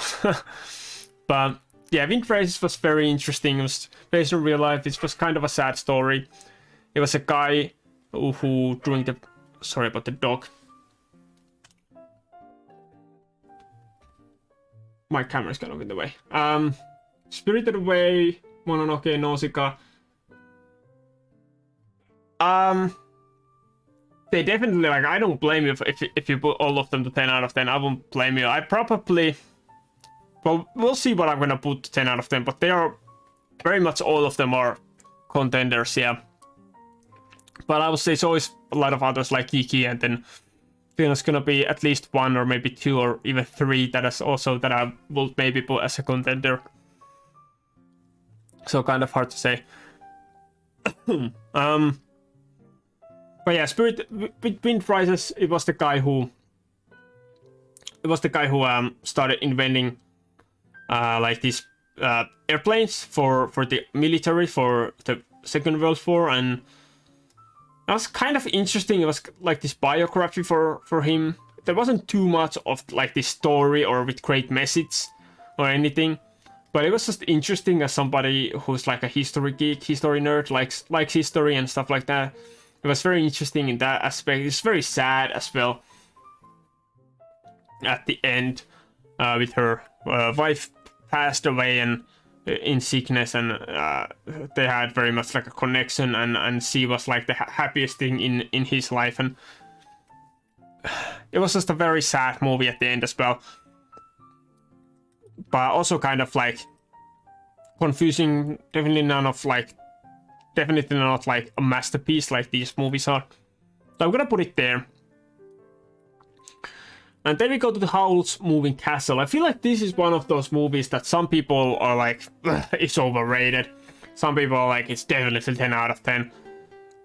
But yeah, Wind Rises was very interesting. It was based on real life. It was kind of a sad story. It was a guy who during the... Sorry about the dog. My camera's kind of in the way. Spirited Away, Mononoke, Nausicaä. They definitely, like, I don't blame you if you put all of them to 10 out of 10. I won't blame you. I probably... Well, we'll see what I'm gonna put to 10 out of 10, but they are... Very much all of them are contenders, yeah. But I would say it's always a lot of others like Kiki, and then there's gonna be at least 1 or maybe 2 or even 3 that is also that I will maybe put as a contender. So kind of hard to say. But yeah, Wind Rises, it was the guy who started inventing like these airplanes for the military for the Second World War, and that was kind of interesting. It was like this biography for him. There wasn't too much of like this story or with great message or anything, but it was just interesting as somebody who's like a history geek, history nerd, likes history and stuff like that. It was very interesting in that aspect. It's very sad as well. At the end, with her wife passed away and in sickness, and they had very much like a connection, and she was like the happiest thing in his life, and it was just a very sad movie at the end as well. But also kind of like confusing. Definitely not like a masterpiece like these movies are. So I'm gonna put it there. And then we go to the Howl's Moving Castle. I feel like this is one of those movies that some people are like, it's overrated. Some people are like, it's definitely 10 out of 10.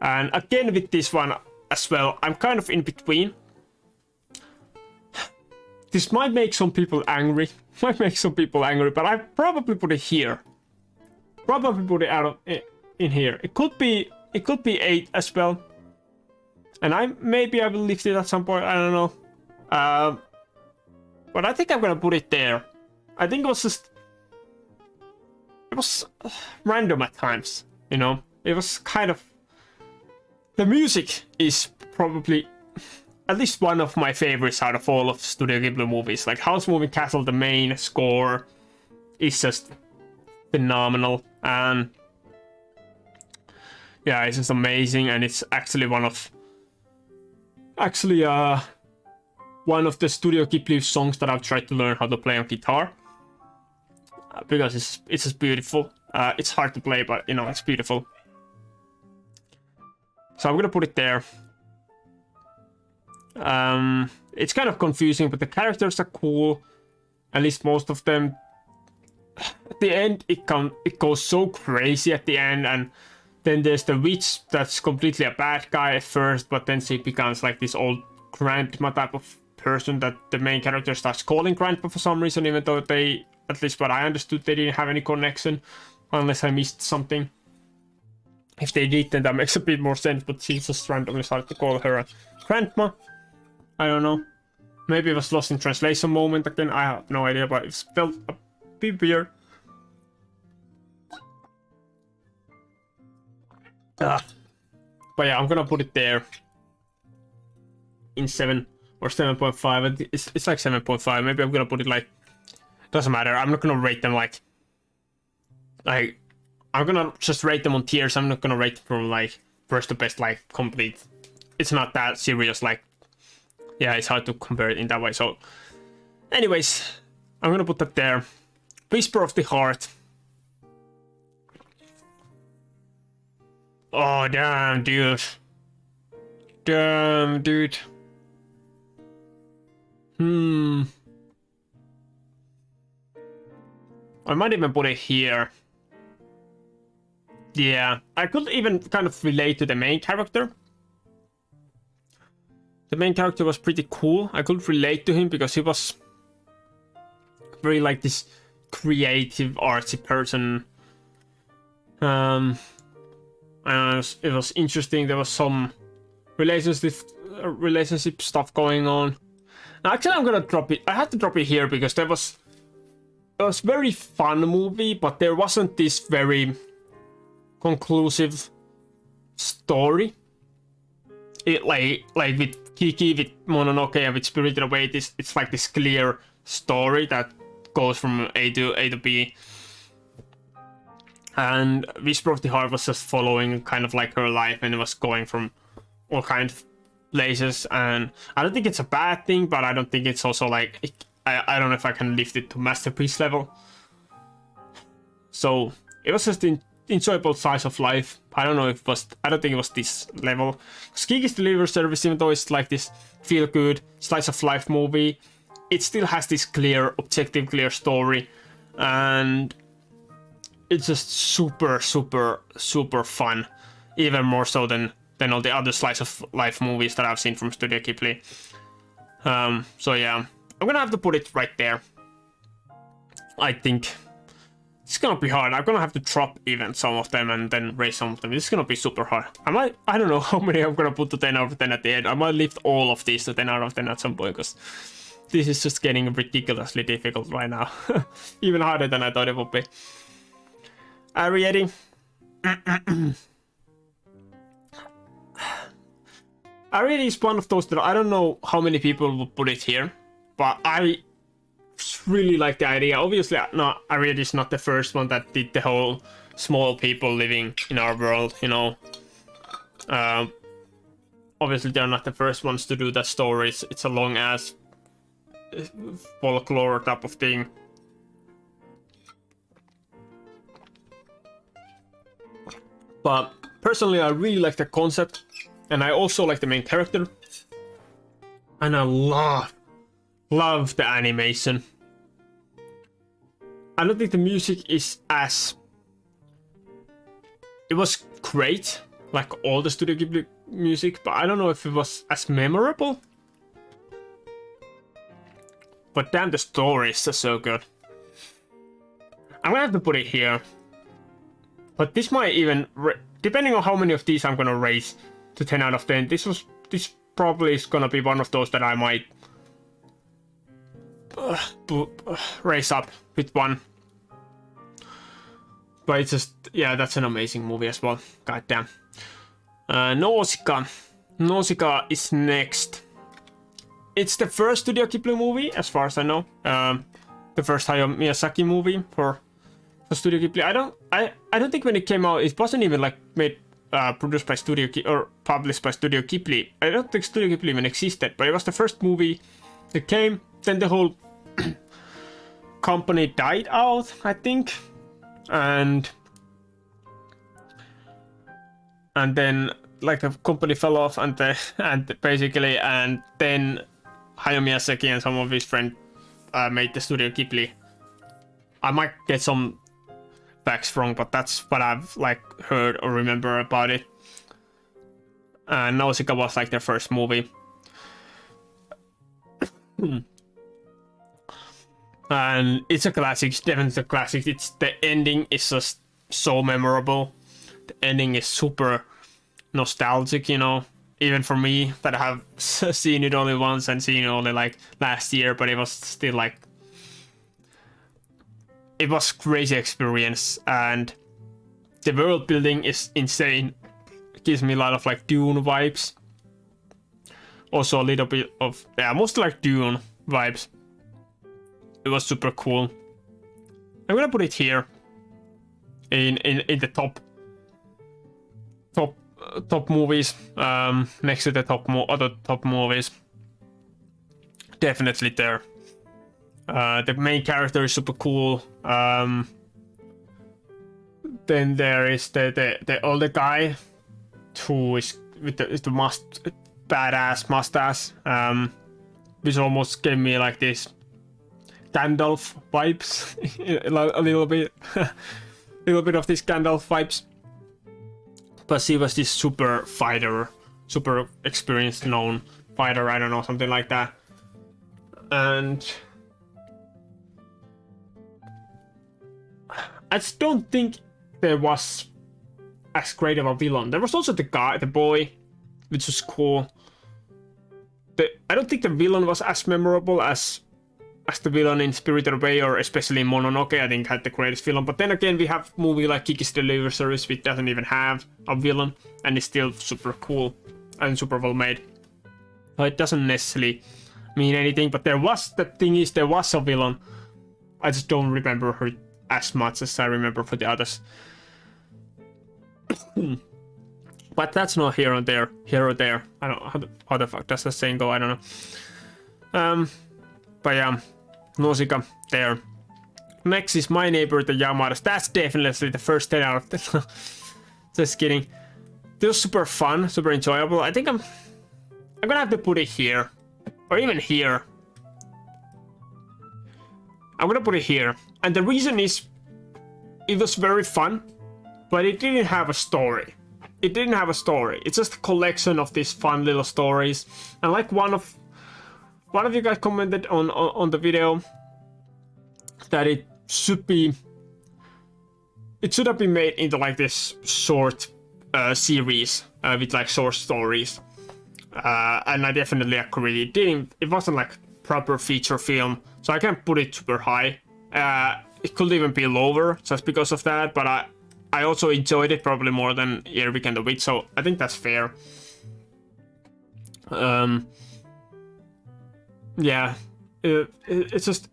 And again with this one as well, I'm kind of in between. This might make some people angry. But I probably put it here. Probably put it in here. It could be 8 as well. And maybe I will lift it at some point, I don't know. But I think I'm gonna put it there. I think it was just it was random at times, you know. It was kind of, the music is probably at least one of my favorites out of all of Studio Ghibli movies. Like Howl's Moving Castle, the main score is just phenomenal, and yeah, it's just amazing. And it's actually one of the Studio Ghibli songs that I've tried to learn how to play on guitar, because it's just beautiful. It's hard to play, but you know, it's beautiful. So I'm gonna put it there. It's kind of confusing, but the characters are cool. At least most of them. At the end, it goes so crazy at the end, and then there's the witch that's completely a bad guy at first, but then she becomes like this old grandma type of person that the main character starts calling grandpa for some reason, even though they, at least what I understood, they didn't have any connection, unless I missed something. If they did, then that makes a bit more sense, but she just randomly started to call her a grandma. I don't know. Maybe it was lost in translation moment again, I have no idea, but it felt a bit weird. But yeah, I'm gonna put it there in 7 or 7.5. It's like 7.5. Maybe I'm gonna put it like, doesn't matter. I'm not gonna rate them like I'm gonna just rate them on tiers. I'm not gonna rate them from like first to best, like complete. It's not that serious. Like, yeah, it's hard to compare it in that way. So, anyways, I'm gonna put that there. Whisper of the Heart. Oh damn, dude. Damn, dude. I might even put it here. Yeah, I could even kind of relate to the main character. The main character was pretty cool. I could relate to him because he was very like this creative, artsy person. And it was interesting. There was some relationship stuff going on. Actually, I'm gonna drop it. I had to drop it here because it was very fun movie, but there wasn't this very conclusive story. It like with Kiki, with Mononoke, and with Spirited Away, it's like this clear story that goes from A to B. And Whisper of the Heart was just following kind of like her life, and it was going from all kinds of places. And I don't think it's a bad thing, but I don't think it's also like, I don't know if I can lift it to masterpiece level. So it was just an enjoyable slice of life. I don't know if it was, I don't think it was this level. Kiki's Delivery Service, even though it's like this feel-good slice of life movie, it still has this clear, objective, clear story. And it's just super, super, super fun. Even more so than all the other slice of life movies that I've seen from Studio Ghibli. So yeah, I'm gonna have to put it right there. I think it's gonna be hard. I'm gonna have to drop even some of them and then raise some of them. It's gonna be super hard. I don't know how many I'm gonna put to 10 out of 10 at the end. I might lift all of these to 10 out of 10 at some point, because this is just getting ridiculously difficult right now. Even harder than I thought it would be. Arrietty. Arrietty is one of those that I don't know how many people would put it here, but I really like the idea. Obviously, no, Arrietty is not the first one that did the whole small people living in our world, you know. Obviously, they're not the first ones to do that story. It's a long-ass folklore type of thing. But personally, I really like the concept, and I also like the main character. And I love the animation. I don't think the music is as... It was great, like all the Studio Ghibli music, but I don't know if it was as memorable. But damn, the story is just so good. I'm gonna have to put it here. But this might even, depending on how many of these I'm gonna raise to 10 out of 10, this probably is gonna be one of those that I might raise up with one. But it's just, yeah, that's an amazing movie as well. God damn. Nausicaä. Nausicaä is next. It's the first Studio Ghibli movie, as far as I know. The first Hayao Miyazaki movie for Studio Ghibli. I don't think when it came out, it wasn't even like made produced by Studio Ghibli or published by Studio Ghibli. I don't think Studio Ghibli even existed, but it was the first movie that came. Then the whole company died out, I think, and then like the company fell off, and then Hayao Miyazaki and some of his friends made the Studio Ghibli. I might get some facts wrong, but that's what I've like heard or remember about it. And Nausicaa was like their first movie. And it's a classic. It's definitely a classic. The ending is just so memorable. The ending is super nostalgic, you know. Even for me, that I have seen it only once and seen it only like last year, but it was still like, it was crazy experience, and the world building is insane. It gives me a lot of like Dune vibes. Also a little bit of, yeah, mostly like Dune vibes. It was super cool. I'm gonna put it here in the top movies, next to the other top movies. Definitely there. The main character is super cool. Then there is the older guy who is with the badass mustache, which almost gave me like this Gandalf vibes, a little bit, little bit of this Gandalf vibes. But she was this super fighter, super experienced, known fighter. I don't know, something like that. And I just don't think there was as great of a villain. There was also the boy, which was cool. I don't think the villain was as memorable as the villain in Spirited Away, or especially in Mononoke. I think had the greatest villain. But then again, we have a movie like Kiki's Delivery Service, which doesn't even have a villain, and it's still super cool and super well made. So it doesn't necessarily mean anything, but there was a villain. I just don't remember her as much as I remember for the others. But that's not here or there. Here or there. I don't know how the fuck does that saying go. I don't know. But yeah, Nausicaa there. Next is My Neighbor the Yamadas. That's definitely the first 10 out of 10. Just kidding. It was super fun, super enjoyable. I think I'm gonna have to put it here, or even here. I'm gonna put it here, and the reason is it was very fun, but it didn't have a story. It didn't have a story. It's just a collection of these fun little stories. And like one of you guys commented on the video that it should have been made into like this short series with like short stories. And I definitely agree. It wasn't like proper feature film, so I can't put it super high. It could even be lower just because of that, but I also enjoyed it probably more than Earwig and the Witch, so I think that's fair. Yeah, it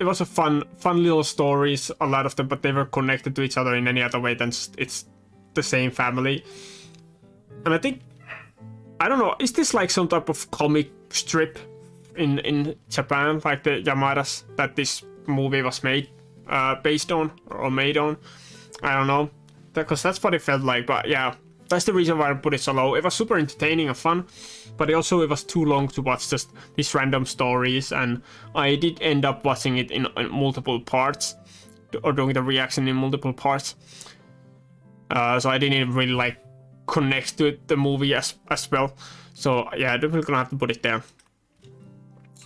was a fun little stories, a lot of them, but they were connected to each other in any other way than it's the same family. And I think, I don't know, is this like some type of comic strip in Japan, like the Yamadas that this movie was made based on or made on? I don't know, because that's what it felt like. But yeah, that's the reason why I put it so low. It was super entertaining and fun, but it was too long to watch just these random stories, and I did end up watching it in multiple parts, or doing the reaction in multiple parts. So I didn't really like connect to the movie as well. So yeah, definitely gonna have to put it there.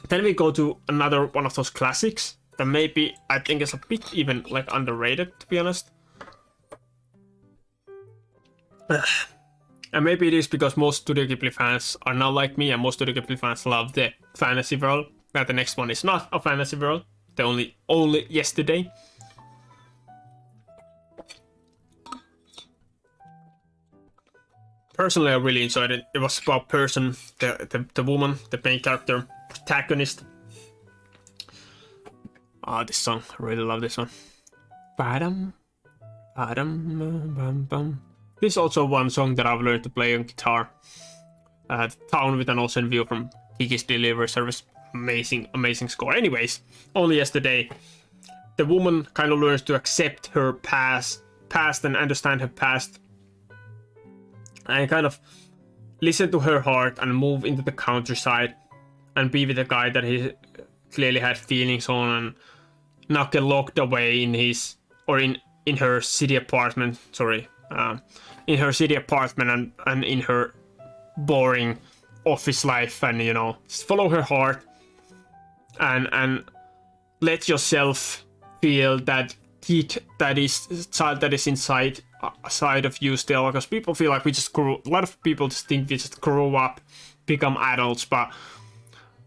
Then we go to another one of those classics that maybe I think is a bit even like underrated, to be honest. And maybe it is because most Studio Ghibli fans are not like me, and most Studio Ghibli fans love the fantasy world. But the next one is not a fantasy world. The only yesterday. Personally, I really enjoyed it. It was about Person, the woman, the main character, protagonist. Ah, this song. I really love this one. Badum, badum, bum, bum. This is also one song that I've learned to play on guitar. The Town with an Ocean View from Kiki's Delivery Service. Amazing, amazing score. Anyways, only yesterday, the woman kind of learns to accept her past and understand her past. And kind of listen to her heart and move into the countryside and be with a guy that he clearly had feelings on, and not get locked away in his, or in her city apartment, sorry. In her city apartment and in her boring office life, and you know, just follow her heart and let yourself feel that child that is inside of you still, because people feel like a lot of people just think we just grow up, become adults, but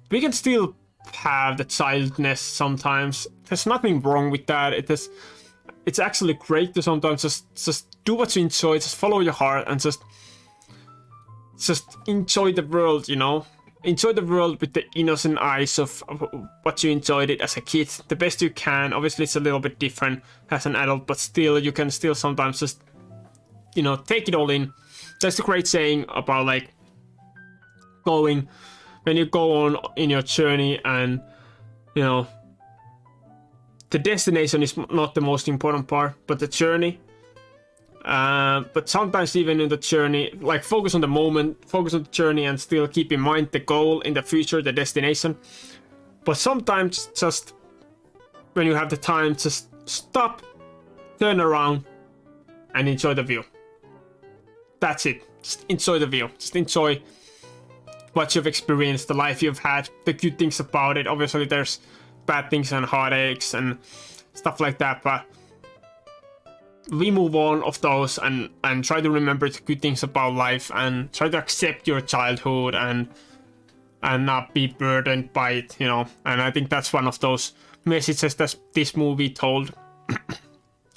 we can still have the childness sometimes. There's nothing wrong with that. It's actually great to sometimes just do what you enjoy, just follow your heart, and just enjoy the world, you know? Enjoy the world with the innocent eyes of what you enjoyed it as a kid, the best you can. Obviously, it's a little bit different as an adult, but still, you can still sometimes just, you know, take it all in. That's a great saying about, like, when you go on in your journey, and, you know, the destination is not the most important part, but the journey. But sometimes even in the journey, like, focus on the moment, focus on the journey, and still keep in mind the goal in the future, the destination. But sometimes just when you have the time, just stop, turn around, and enjoy the view. That's it. Just enjoy the view. Just enjoy what you've experienced, the life you've had, the good things about it. Obviously, there's bad things and heartaches and stuff like that, but we move on of those and try to remember the good things about life, and try to accept your childhood and not be burdened by it, you know. And I think that's one of those messages that this movie told.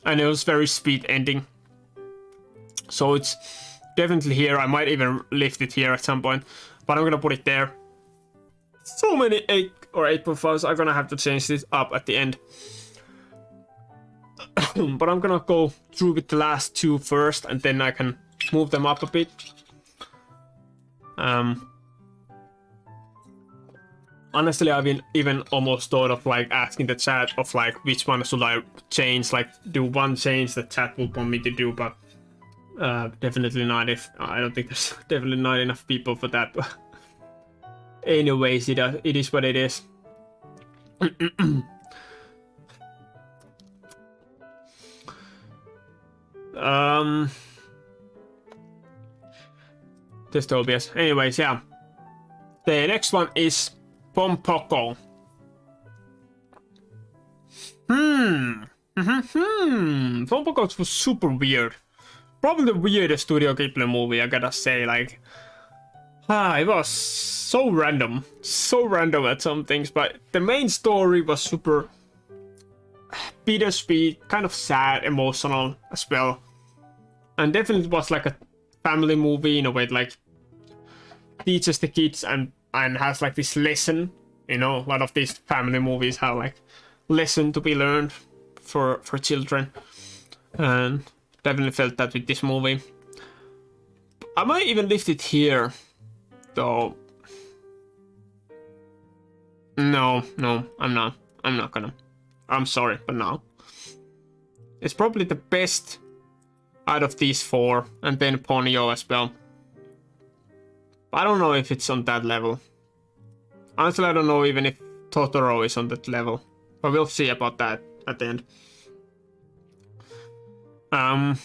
And it was very sweet ending. So it's definitely here. I might even lift it here at some point, but I'm gonna put it there. So many 8 or 8.5s. I'm gonna have to change this up at the end. But I'm gonna go through with the last 2 first, and then I can move them up a bit. Honestly, I've even almost thought of, like, asking the chat of, like, which one should I change, like, do one change the chat will want me to do, but definitely not. If I don't think there's definitely not enough people for that. But anyways, it is what it is. Dystopias. Anyways, yeah. The next one is Pom Poko. Pom Poko was super weird. Probably the weirdest Studio Ghibli movie, I gotta say. Like, it was so random at some things, but the main story was super bittersweet, kind of sad, emotional as well, and definitely was like a family movie in a way, like teaches the kids and has like this lesson, you know. A lot of these family movies have like lesson to be learned for children, and definitely felt that with this movie. I might even lift it here, though. No, I'm not gonna. I'm sorry, but no. It's probably the best out of these 4, and then Ponyo as well. I don't know if it's on that level. Honestly, I don't know even if Totoro is on that level, but we'll see about that at the end. Pom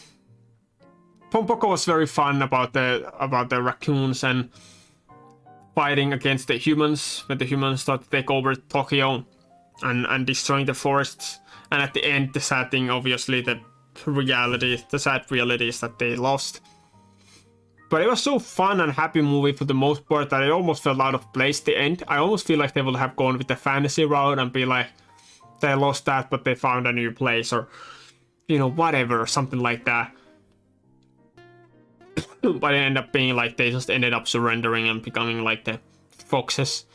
Poko was very fun about the raccoons and fighting against the humans when the humans start to take over Tokyo and destroying the forests. And at the end, the sad thing, obviously, the sad reality is that they lost. But it was so fun and happy movie for the most part that it almost felt out of place at the end. I almost feel like they would have gone with the fantasy route and be like, they lost that, but they found a new place, or, you know, whatever, or something like that. But it ended up being like they just ended up surrendering and becoming like the foxes.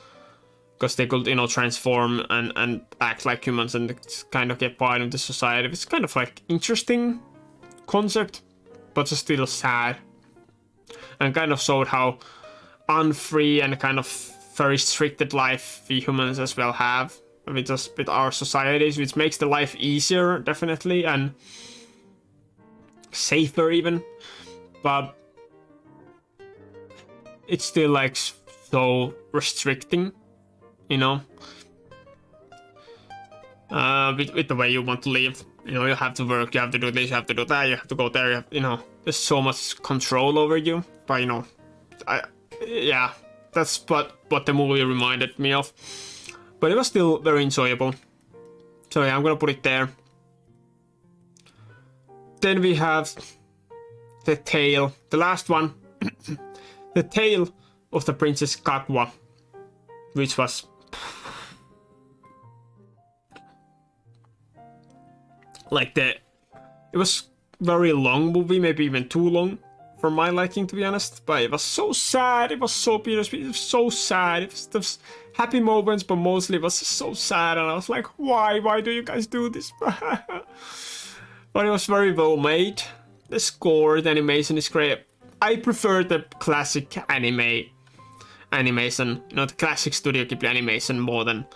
Because they could, you know, transform and act like humans and kind of get part of the society. It's kind of like interesting concept, but it's still sad. And kind of showed how unfree and kind of very restricted life we humans as well have with our societies, which makes the life easier, definitely, and safer even. But it's still like so restricting. You know, with the way you want to live, you know, you have to work, you have to do this, you have to do that, you have to go there, you know, there's so much control over you. But you know, yeah, that's what the movie reminded me of. But it was still very enjoyable. So yeah, I'm gonna put it there. Then we have the tale, the last one, the tale of the Princess Kaguya, which was like it was very long movie, maybe even too long for my liking, to be honest. But it was so sad, it was so bittersweet, it was so sad. It was those happy moments, but mostly it was so sad, and I was like, why do you guys do this? But it was very well made. The score, the animation is great. I prefer the classic animation, you know, the classic Studio Ghibli animation more than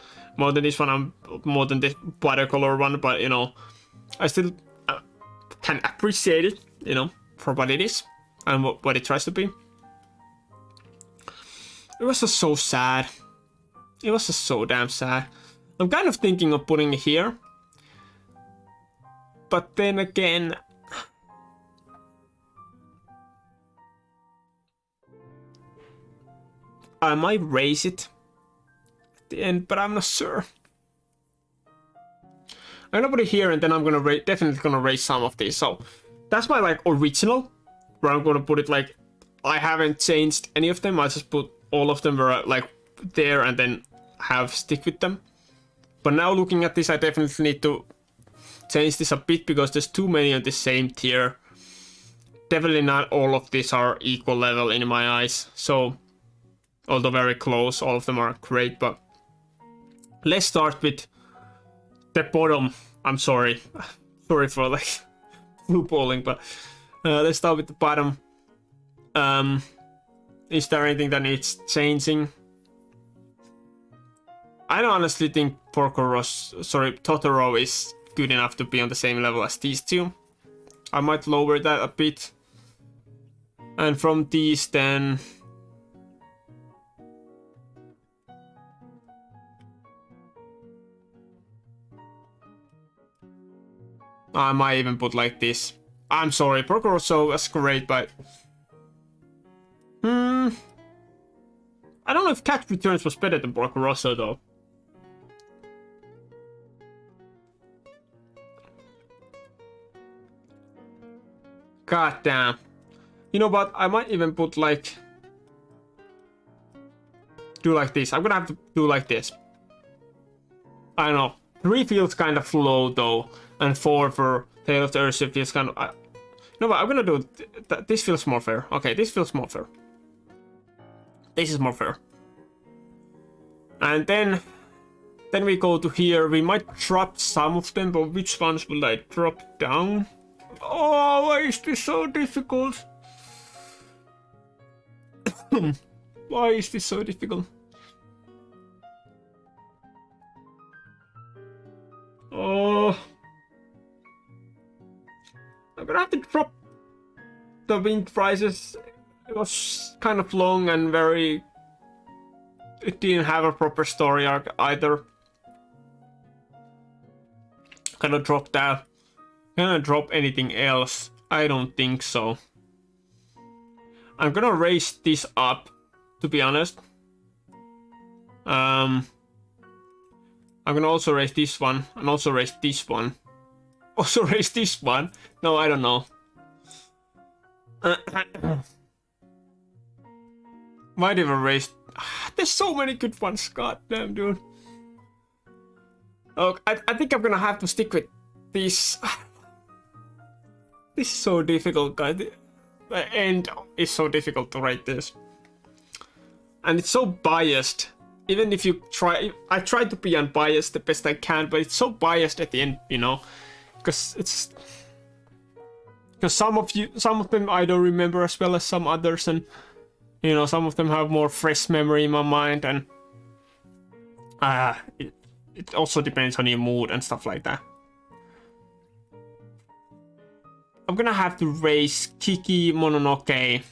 this one, more than the watercolor one. But you know, I still can appreciate it, you know, for what it is and what it tries to be. It was just so sad. It was just so damn sad. I'm kind of thinking of putting it here, but then again, I might raise it at the end, but I'm not sure. I'm gonna put it here, and then I'm gonna definitely gonna raise some of these. So that's my like original, where I'm gonna put it like I haven't changed any of them. I just put all of them were like there, and then stick with them. But now looking at this, I definitely need to change this a bit because there's too many on the same tier. Definitely not all of these are equal level in my eyes. So although very close, all of them are great. But let's start with the bottom. I'm sorry. Sorry for like blue balling, but let's start with the bottom. Is there anything that needs changing? I don't honestly think Totoro is good enough to be on the same level as these two. I might lower that a bit. And from these then, I might even put like this. I'm sorry, Porco Rosso was great, but I don't know if Cat Returns was better than Porco Rosso though. God damn. You know what? I might even put like do like this. I'm gonna have to do like this. I don't know. 3 feels kind of low though, and 4 for Tale of the Earthsea feels kind of. No, but I'm gonna do this. Feels more fair. Okay, this feels more fair. This is more fair. And then we go to here. We might drop some of them, but which ones will I drop down? Oh, why is this so difficult? Why is this so difficult? Oh, I'm gonna have to drop the Wind Rises. It was kind of long and very. It didn't have a proper story arc either. Gonna drop that. Gonna drop anything else? I don't think so. I'm gonna raise this up, to be honest. I'm gonna also raise this one, and also raise this one. Also raise this one. No, I don't know. Might even raise. There's so many good ones. God damn, dude. Oh, I think I'm gonna have to stick with this. This is so difficult, guys. The end is so difficult to rate this. And it's so biased. Even if you try, I try to be unbiased the best I can, but it's so biased at the end, you know, because some of them I don't remember as well as some others, and you know, some of them have more fresh memory in my mind, and it also depends on your mood and stuff like that. I'm gonna have to raise Kiki Mononoke.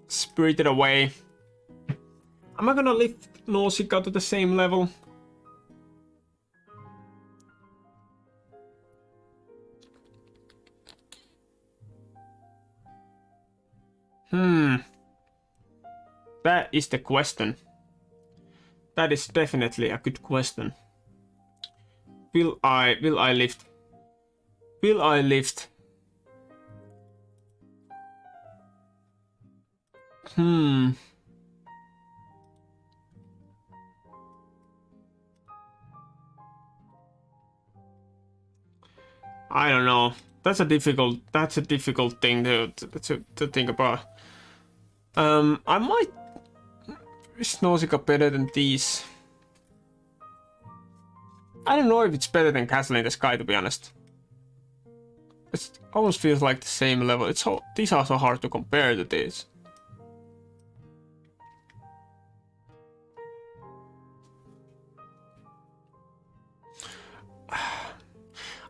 Spirited Away. Am I gonna lift Nausicaä to the same level? That is the question. That is definitely a good question. Will I lift? Will I lift? I don't know. That's a difficult thing to think about. I might. Is Nausicaä better than these? I don't know if it's better than Castle in the Sky, to be honest. It almost feels like the same level. These are so hard to compare to this.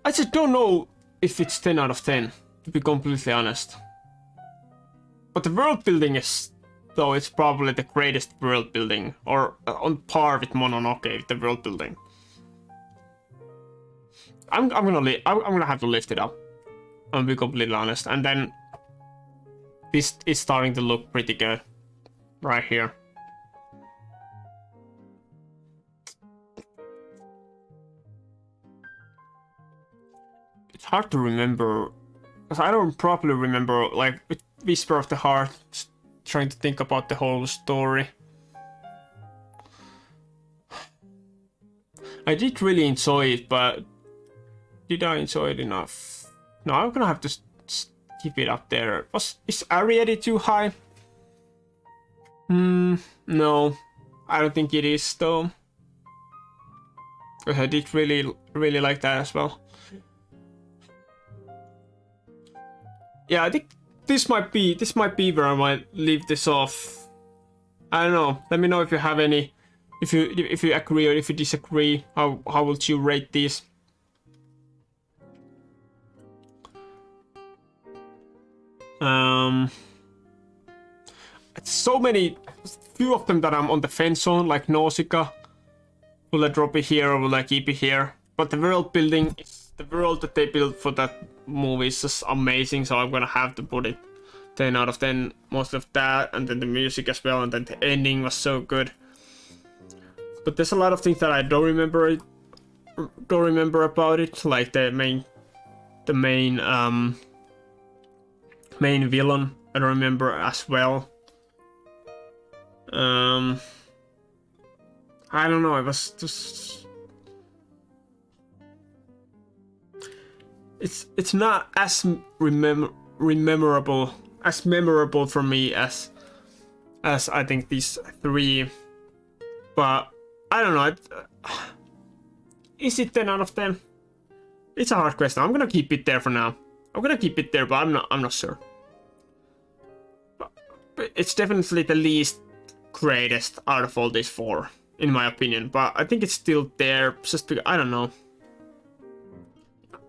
I just don't know if it's 10 out of 10, to be completely honest. But the world building is, though, it's probably the greatest world building, or on par with Mononoke, the world building. I'm gonna have to lift it up. I'm gonna be completely honest, and then this is starting to look pretty good right here. It's hard to remember, because I don't properly remember, like, with Whisper of the Heart, trying to think about the whole story. I did really enjoy it, but did I enjoy it enough? No, I'm gonna have to keep it up there. Is Arrietty too high? No, I don't think it is, though. Because I did really like that as well. Yeah, I think this might be where I might leave this off. I don't know. Let me know if you have any, if you agree or if you disagree. How would you rate these? It's so many, few of them that I'm on the fence on, like Nausicaä. Will I drop it here or will I keep it here? But the world building, the world that they built for that movie is just amazing, so I'm gonna have to put it 10 out of 10, most of that, and then the music as well, and then the ending was so good. But there's a lot of things that I don't remember about it, like the main villain I don't remember as well. I don't know, it was just, it's not as memorable for me as I think these three, but I don't know. Is it 10 out of 10? It's a hard question. I'm gonna keep it there for now. I'm gonna keep it there, but I'm not sure. But it's definitely the least greatest out of all these four, in my opinion. But I think it's still there, just because I don't know.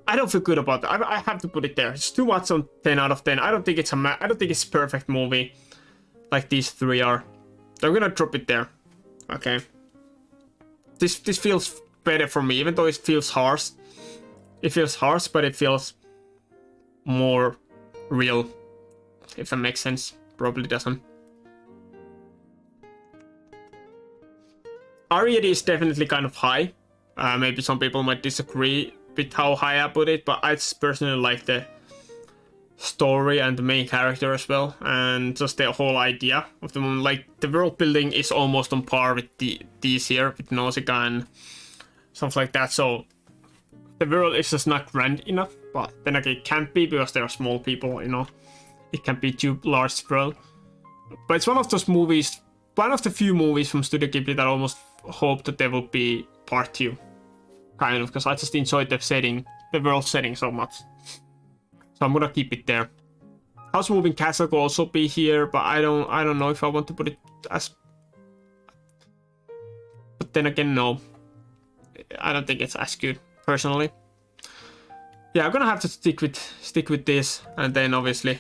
I don't feel good about that. I have to put it there. It's too much on 10 out of 10. I don't think it's a perfect movie like these three are. So I'm gonna drop it there. Okay. This feels better for me, even though it feels harsh. It feels harsh, but it feels more real. If that makes sense. Probably doesn't. Arrietty is definitely kind of high. Maybe some people might disagree with how high I put it, but I just personally like the story and the main character as well, and just the whole idea of the movie. Like, the world building is almost on par with these here, with Nausicaä and something like that. So the world is just not grand enough, but then again it can't be because there are small people, you know. It can't be too large world. But it's one of those movies, one of the few movies from Studio Ghibli that I almost hope that there will be part 2. Kind of, because I just enjoyed the setting, the world setting so much. So I'm gonna keep it there. House Moving Castle could also be here, but I don't know if I want to put it as. But then again, no. I don't think it's as good, personally. Yeah, I'm gonna have to stick with this, and then obviously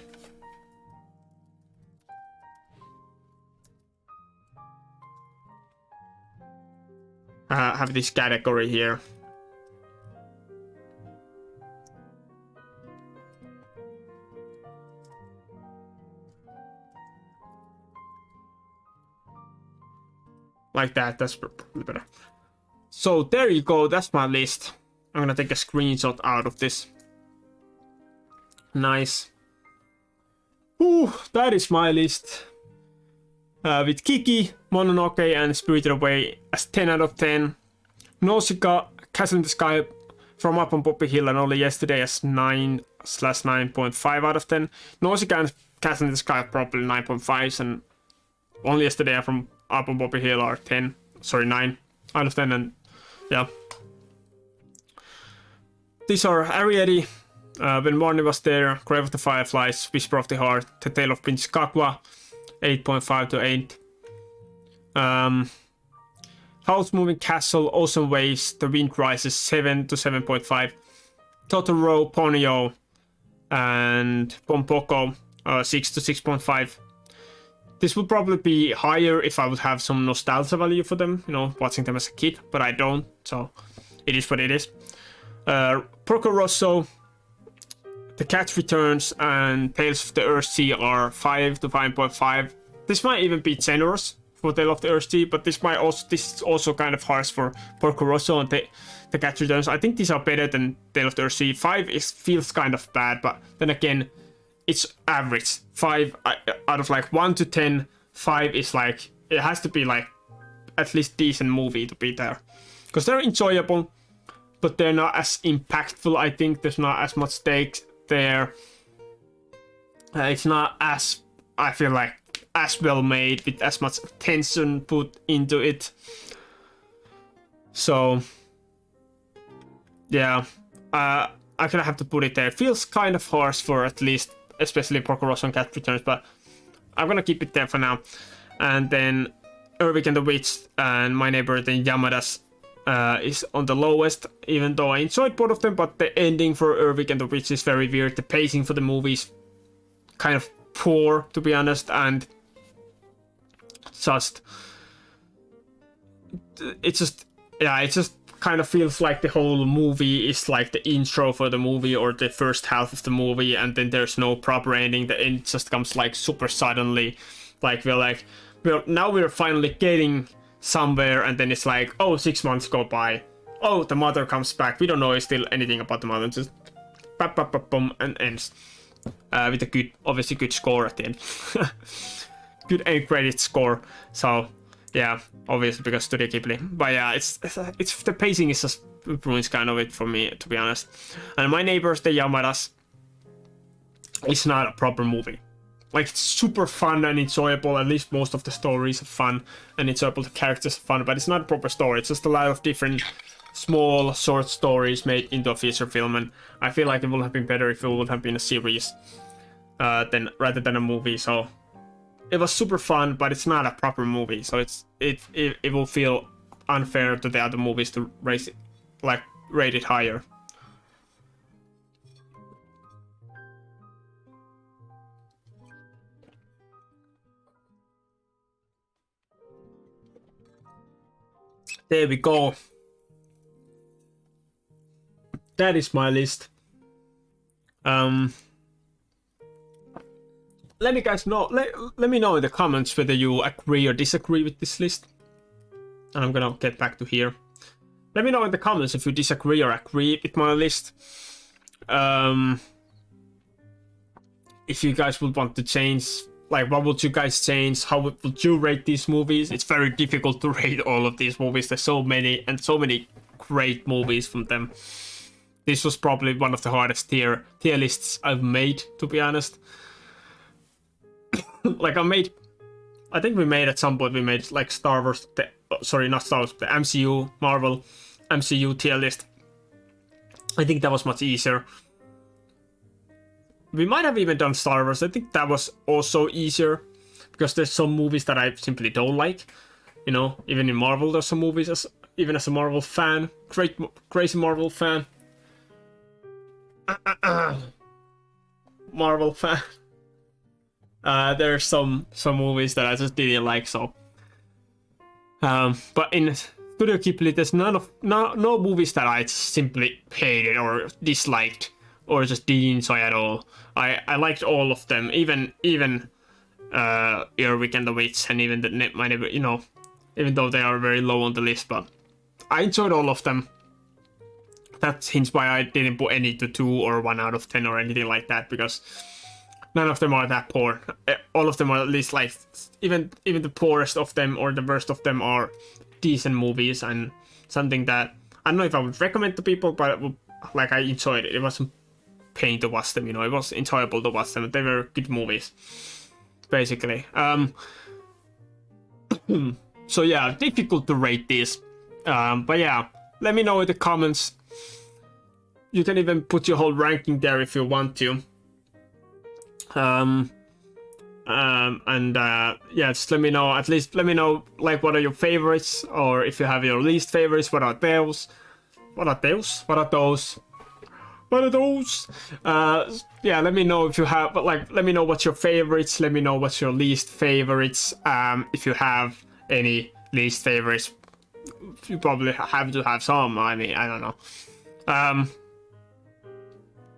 have this category here. Like that, that's probably better. So there you go, that's my list. I'm gonna take a screenshot out of this. Nice. Ooh, that is my list. With Kiki, Mononoke, and Spirited Away as 10 out of 10. Nausicaä, Castle in the Sky from Up on Poppy Hill and only yesterday as 9/9.5 out of 10. Nausicaä and Castle in the Sky are probably 9.5s, and only yesterday from Up on Poppy Hill are 9 out of 10, and yeah. These are Arrietty, When Marnie Was There, Grave of the Fireflies, Whisper of the Heart, The Tale of Prince Kaguya, 8.5 to 8. Howl's Moving Castle, Ocean Waves, The Wind Rises, 7 to 7.5. Totoro, Ponyo, and Pom Poko, 6 to 6.5. This would probably be higher if I would have some nostalgia value for them, you know, watching them as a kid, but I don't, so it is what it is. Porco Rosso, The Cat Returns, and Tales of the Earthsea are 5 to 5.5. This might even be generous for Tale of the Earthsea, but this is also kind of harsh for Porco Rosso and the Cat Returns. I think these are better than Tale of the Earthsea. 5 feels kind of bad, but then again, it's average. 5 out of like 1 to 10, 5 is like, it has to be like at least decent movie to be there. Because they're enjoyable, but they're not as impactful. I think there's not as much stakes there. It's not as, I feel like, as well made with as much attention put into it. So, yeah, I'm gonna have to put it there. It feels kind of harsh for at least, especially Porco Rosso and Cat Returns, but I'm gonna keep it there for now. And then Earwig and the Witch and My Neighbor the Yamadas is on the lowest, even though I enjoyed both of them, but the ending for Earwig and the Witch is very weird. The pacing for the movie is kind of poor, to be honest, and it just kind of feels like the whole movie is like the intro for the movie or the first half of the movie, and then there's no proper ending. The end just comes like super suddenly. Like we're finally getting somewhere, and then it's like, oh, 6 months go by. Oh, the mother comes back. We don't know still anything about the mother. Just boom, and ends with a good, obviously good score at the end. Good end credit score. So yeah, obviously because Studio Ghibli. But yeah, it's the pacing is just ruins kind of it for me, to be honest. And My Neighbors the Yamadas is not a proper movie. Like, it's super fun and enjoyable. At least most of the stories are fun and enjoyable. The characters are fun, but it's not a proper story. It's just a lot of different small short stories made into a feature film, and I feel like it would have been better if it would have been a series rather than a movie. So it was super fun, but it's not a proper movie, so it will feel unfair to the other movies to rate it higher. There we go. That is my list. Let me guys know. Let me know in the comments whether you agree or disagree with this list. And I'm gonna get back to here. Let me know in the comments if you disagree or agree with my list. If you guys would want to change, like, what would you guys change? How would you rate these movies? It's very difficult to rate all of these movies. There's so many and so many great movies from them. This was probably one of the hardest tier lists I've made, to be honest. Like I think we made at some point, we made like Star Wars, sorry, not Star Wars, the MCU, Marvel, MCU tier list. I think that was much easier. We might have even done Star Wars. I think that was also easier, because there's some movies that I simply don't like. You know, even in Marvel, there's some movies, even as a Marvel fan, crazy Marvel fan. Marvel fan. There's some movies that I just didn't like, so. But in Studio Ghibli, there's no movies that I simply hated or disliked or just didn't enjoy at all. I liked all of them, even Earwig and the Witch, and even my neighbor, you know, even though they are very low on the list, but I enjoyed all of them. That's hence why I didn't put any to 2 or 1 out of 10 or anything like that, because none of them are that poor. All of them are at least like, even the poorest of them or the worst of them are decent movies, and something that I don't know if I would recommend to people, but like I enjoyed it. It wasn't pain to watch them, you know. It was enjoyable to watch them. They were good movies, basically. So yeah, difficult to rate these. But yeah, let me know in the comments. You can even put your whole ranking there if you want to. Yeah, just let me know. At least let me know, like, what are your favorites, or if you have your least favorites, what are those? What are those? What are those? What are those? Yeah, let me know if you have, but like, let me know what's your favorites. Let me know what's your least favorites. If you have any least favorites, you probably have to have some. I mean, I don't know.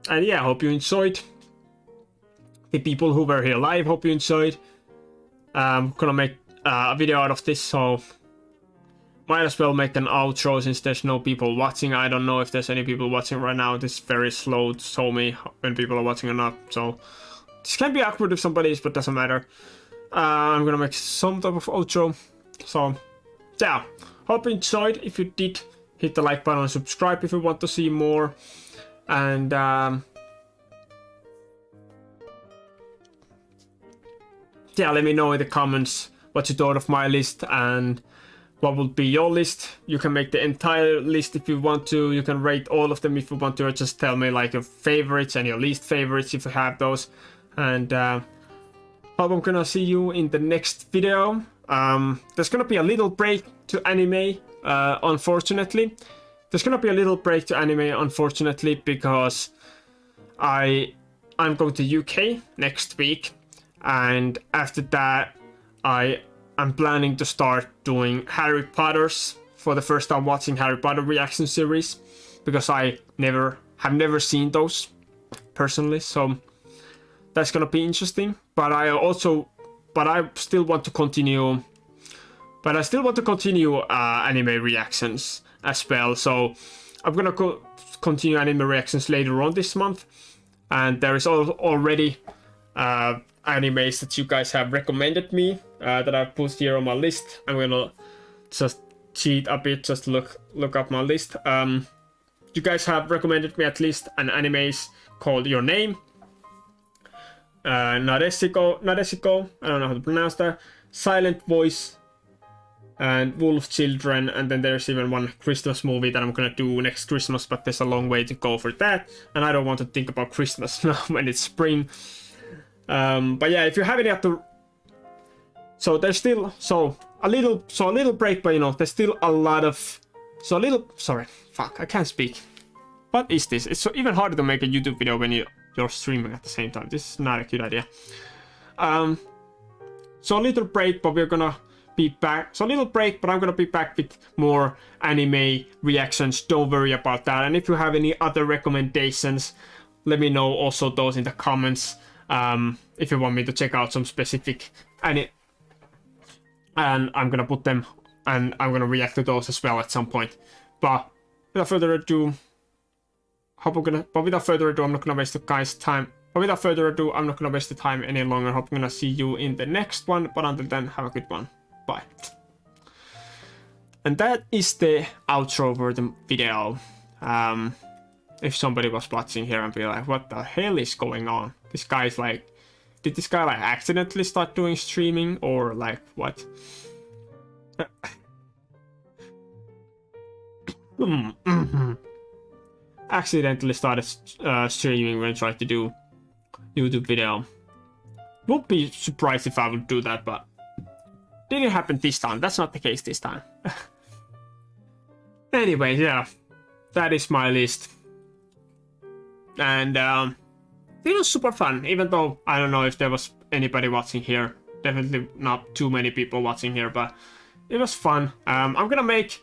And yeah, hope you enjoyed. The people who were here live, hope you enjoyed. I'm gonna make a video out of this, so might as well make an outro since there's no people watching. I don't know if there's any people watching right now. This is very slow to show me when people are watching or not, so this can be awkward if somebody is, but doesn't matter. I'm gonna make some type of outro. So yeah, hope you enjoyed. If you did, hit the like button and subscribe if you want to see more. And yeah, let me know in the comments what you thought of my list and what would be your list. You can make the entire list if you want to. You can rate all of them if you want to, or just tell me like your favorites and your least favorites if you have those. And hope I'm gonna see you in the next video. There's gonna be a little break to anime, unfortunately. There's gonna be a little break to anime, unfortunately, because I'm going to UK next week, and after that, I'm planning to start doing Harry Potter's for the first time, watching Harry Potter reaction series, because I have never seen those personally, so that's gonna be interesting. But I still want to continue. But I still want to continue anime reactions as well. So I'm gonna continue anime reactions later on this month, and there is already animes that you guys have recommended me that I've put here on my list. I'm gonna just cheat a bit, just look up my list. You guys have recommended me at least an animes called Your Name, Nadeshiko, I don't know how to pronounce that, Silent Voice, and Wolf Children, and then there's even one Christmas movie that I'm gonna do next Christmas, but there's a long way to go for that, and I don't want to think about Christmas now when it's spring. But yeah, if you have any other, so there's still a little break, but you know, there's still a lot of, sorry, fuck, I can't speak. What is this? It's so even harder to make a YouTube video when you're streaming at the same time. This is not a good idea. So a little break, but we're gonna be back. So a little break, but I'm gonna be back with more anime reactions. Don't worry about that. And if you have any other recommendations, let me know also those in the comments. If you want me to check out some specific and I'm gonna put them, and I'm gonna react to those as well at some point. But without further ado, I'm not gonna waste the guys' time. But without further ado, I'm not gonna waste the time any longer. Hope I'm gonna see you in the next one. But until then, have a good one. Bye. And that is the outro for the video. If somebody was watching here and be like, what the hell is going on? This guy's like, did this guy like accidentally start doing streaming or like what? Accidentally started streaming when I tried to do YouTube video. Would be surprised if I would do that, but didn't happen this time. That's not the case this time. Anyway, yeah, that is my list. And it was super fun, even though I don't know if there was anybody watching here. Definitely not too many people watching here, but it was fun. I'm gonna make,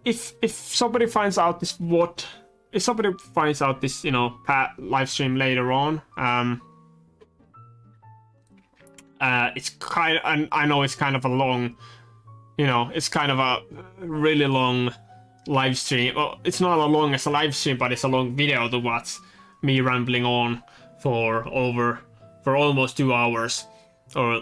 if somebody finds out this, if somebody finds out this, you know, live stream later on, it's kind of, and I know it's kind of a long, you know, it's kind of a really long live stream. Well, it's not as long as a live stream, but it's a long video to watch me rambling on for almost 2 hours, or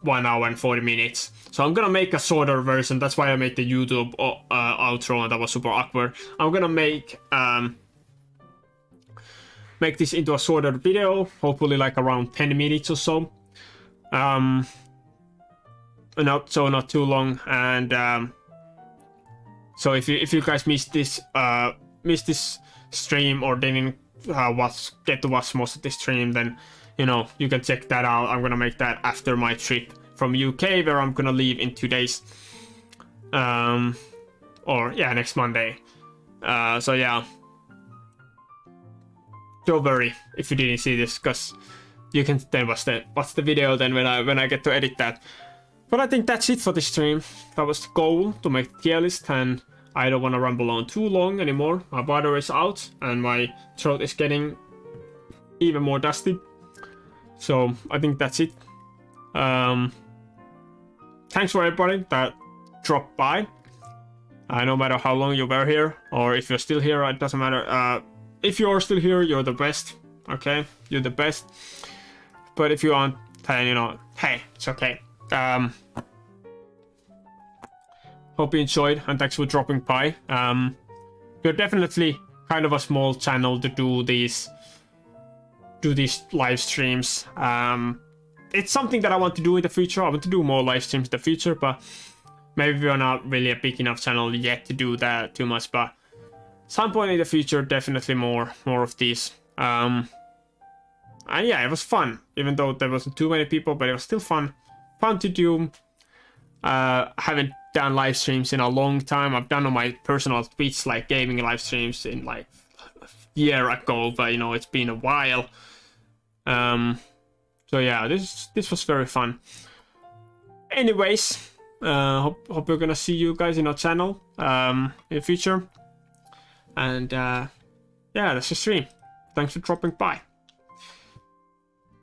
1 hour and 40 minutes. So I'm gonna make a shorter version. That's why I made the YouTube outro, and that was super awkward. I'm gonna make this into a shorter video, hopefully like around 10 minutes or so. Not too long. And so if you guys missed this stream or didn't get to watch most of the stream, then you know you can check that out. I'm gonna make that after my trip from UK, where I'm gonna leave in 2 days, or yeah, next Monday. So yeah, don't worry if you didn't see this, because you can then watch the video then when I get to edit that. But I think that's it for the stream. That was the goal, to make the tier list, and I don't want to ramble on too long anymore. My water is out and my throat is getting even more dusty. So I think that's it. Thanks for everybody that dropped by. No matter how long you were here, or if you're still here, it doesn't matter. If you're still here, you're the best. Okay, you're the best. But if you aren't, then you know, hey, it's okay. Hope you enjoyed, and thanks for dropping by. We're definitely kind of a small channel to do these live streams. It's something that I want to do in the future. I want to do more live streams in the future, but maybe we're not really a big enough channel yet to do that too much. But some point in the future, definitely more of these. And yeah, it was fun, even though there wasn't too many people, but it was still fun to do. Haven't done live streams in a long time. I've done on my personal Twitch like gaming live streams in like a year ago, but you know, it's been a while. So yeah, this was very fun. Anyways, hope we're gonna see you guys in our channel in the future. And yeah, that's the stream. Thanks for dropping by.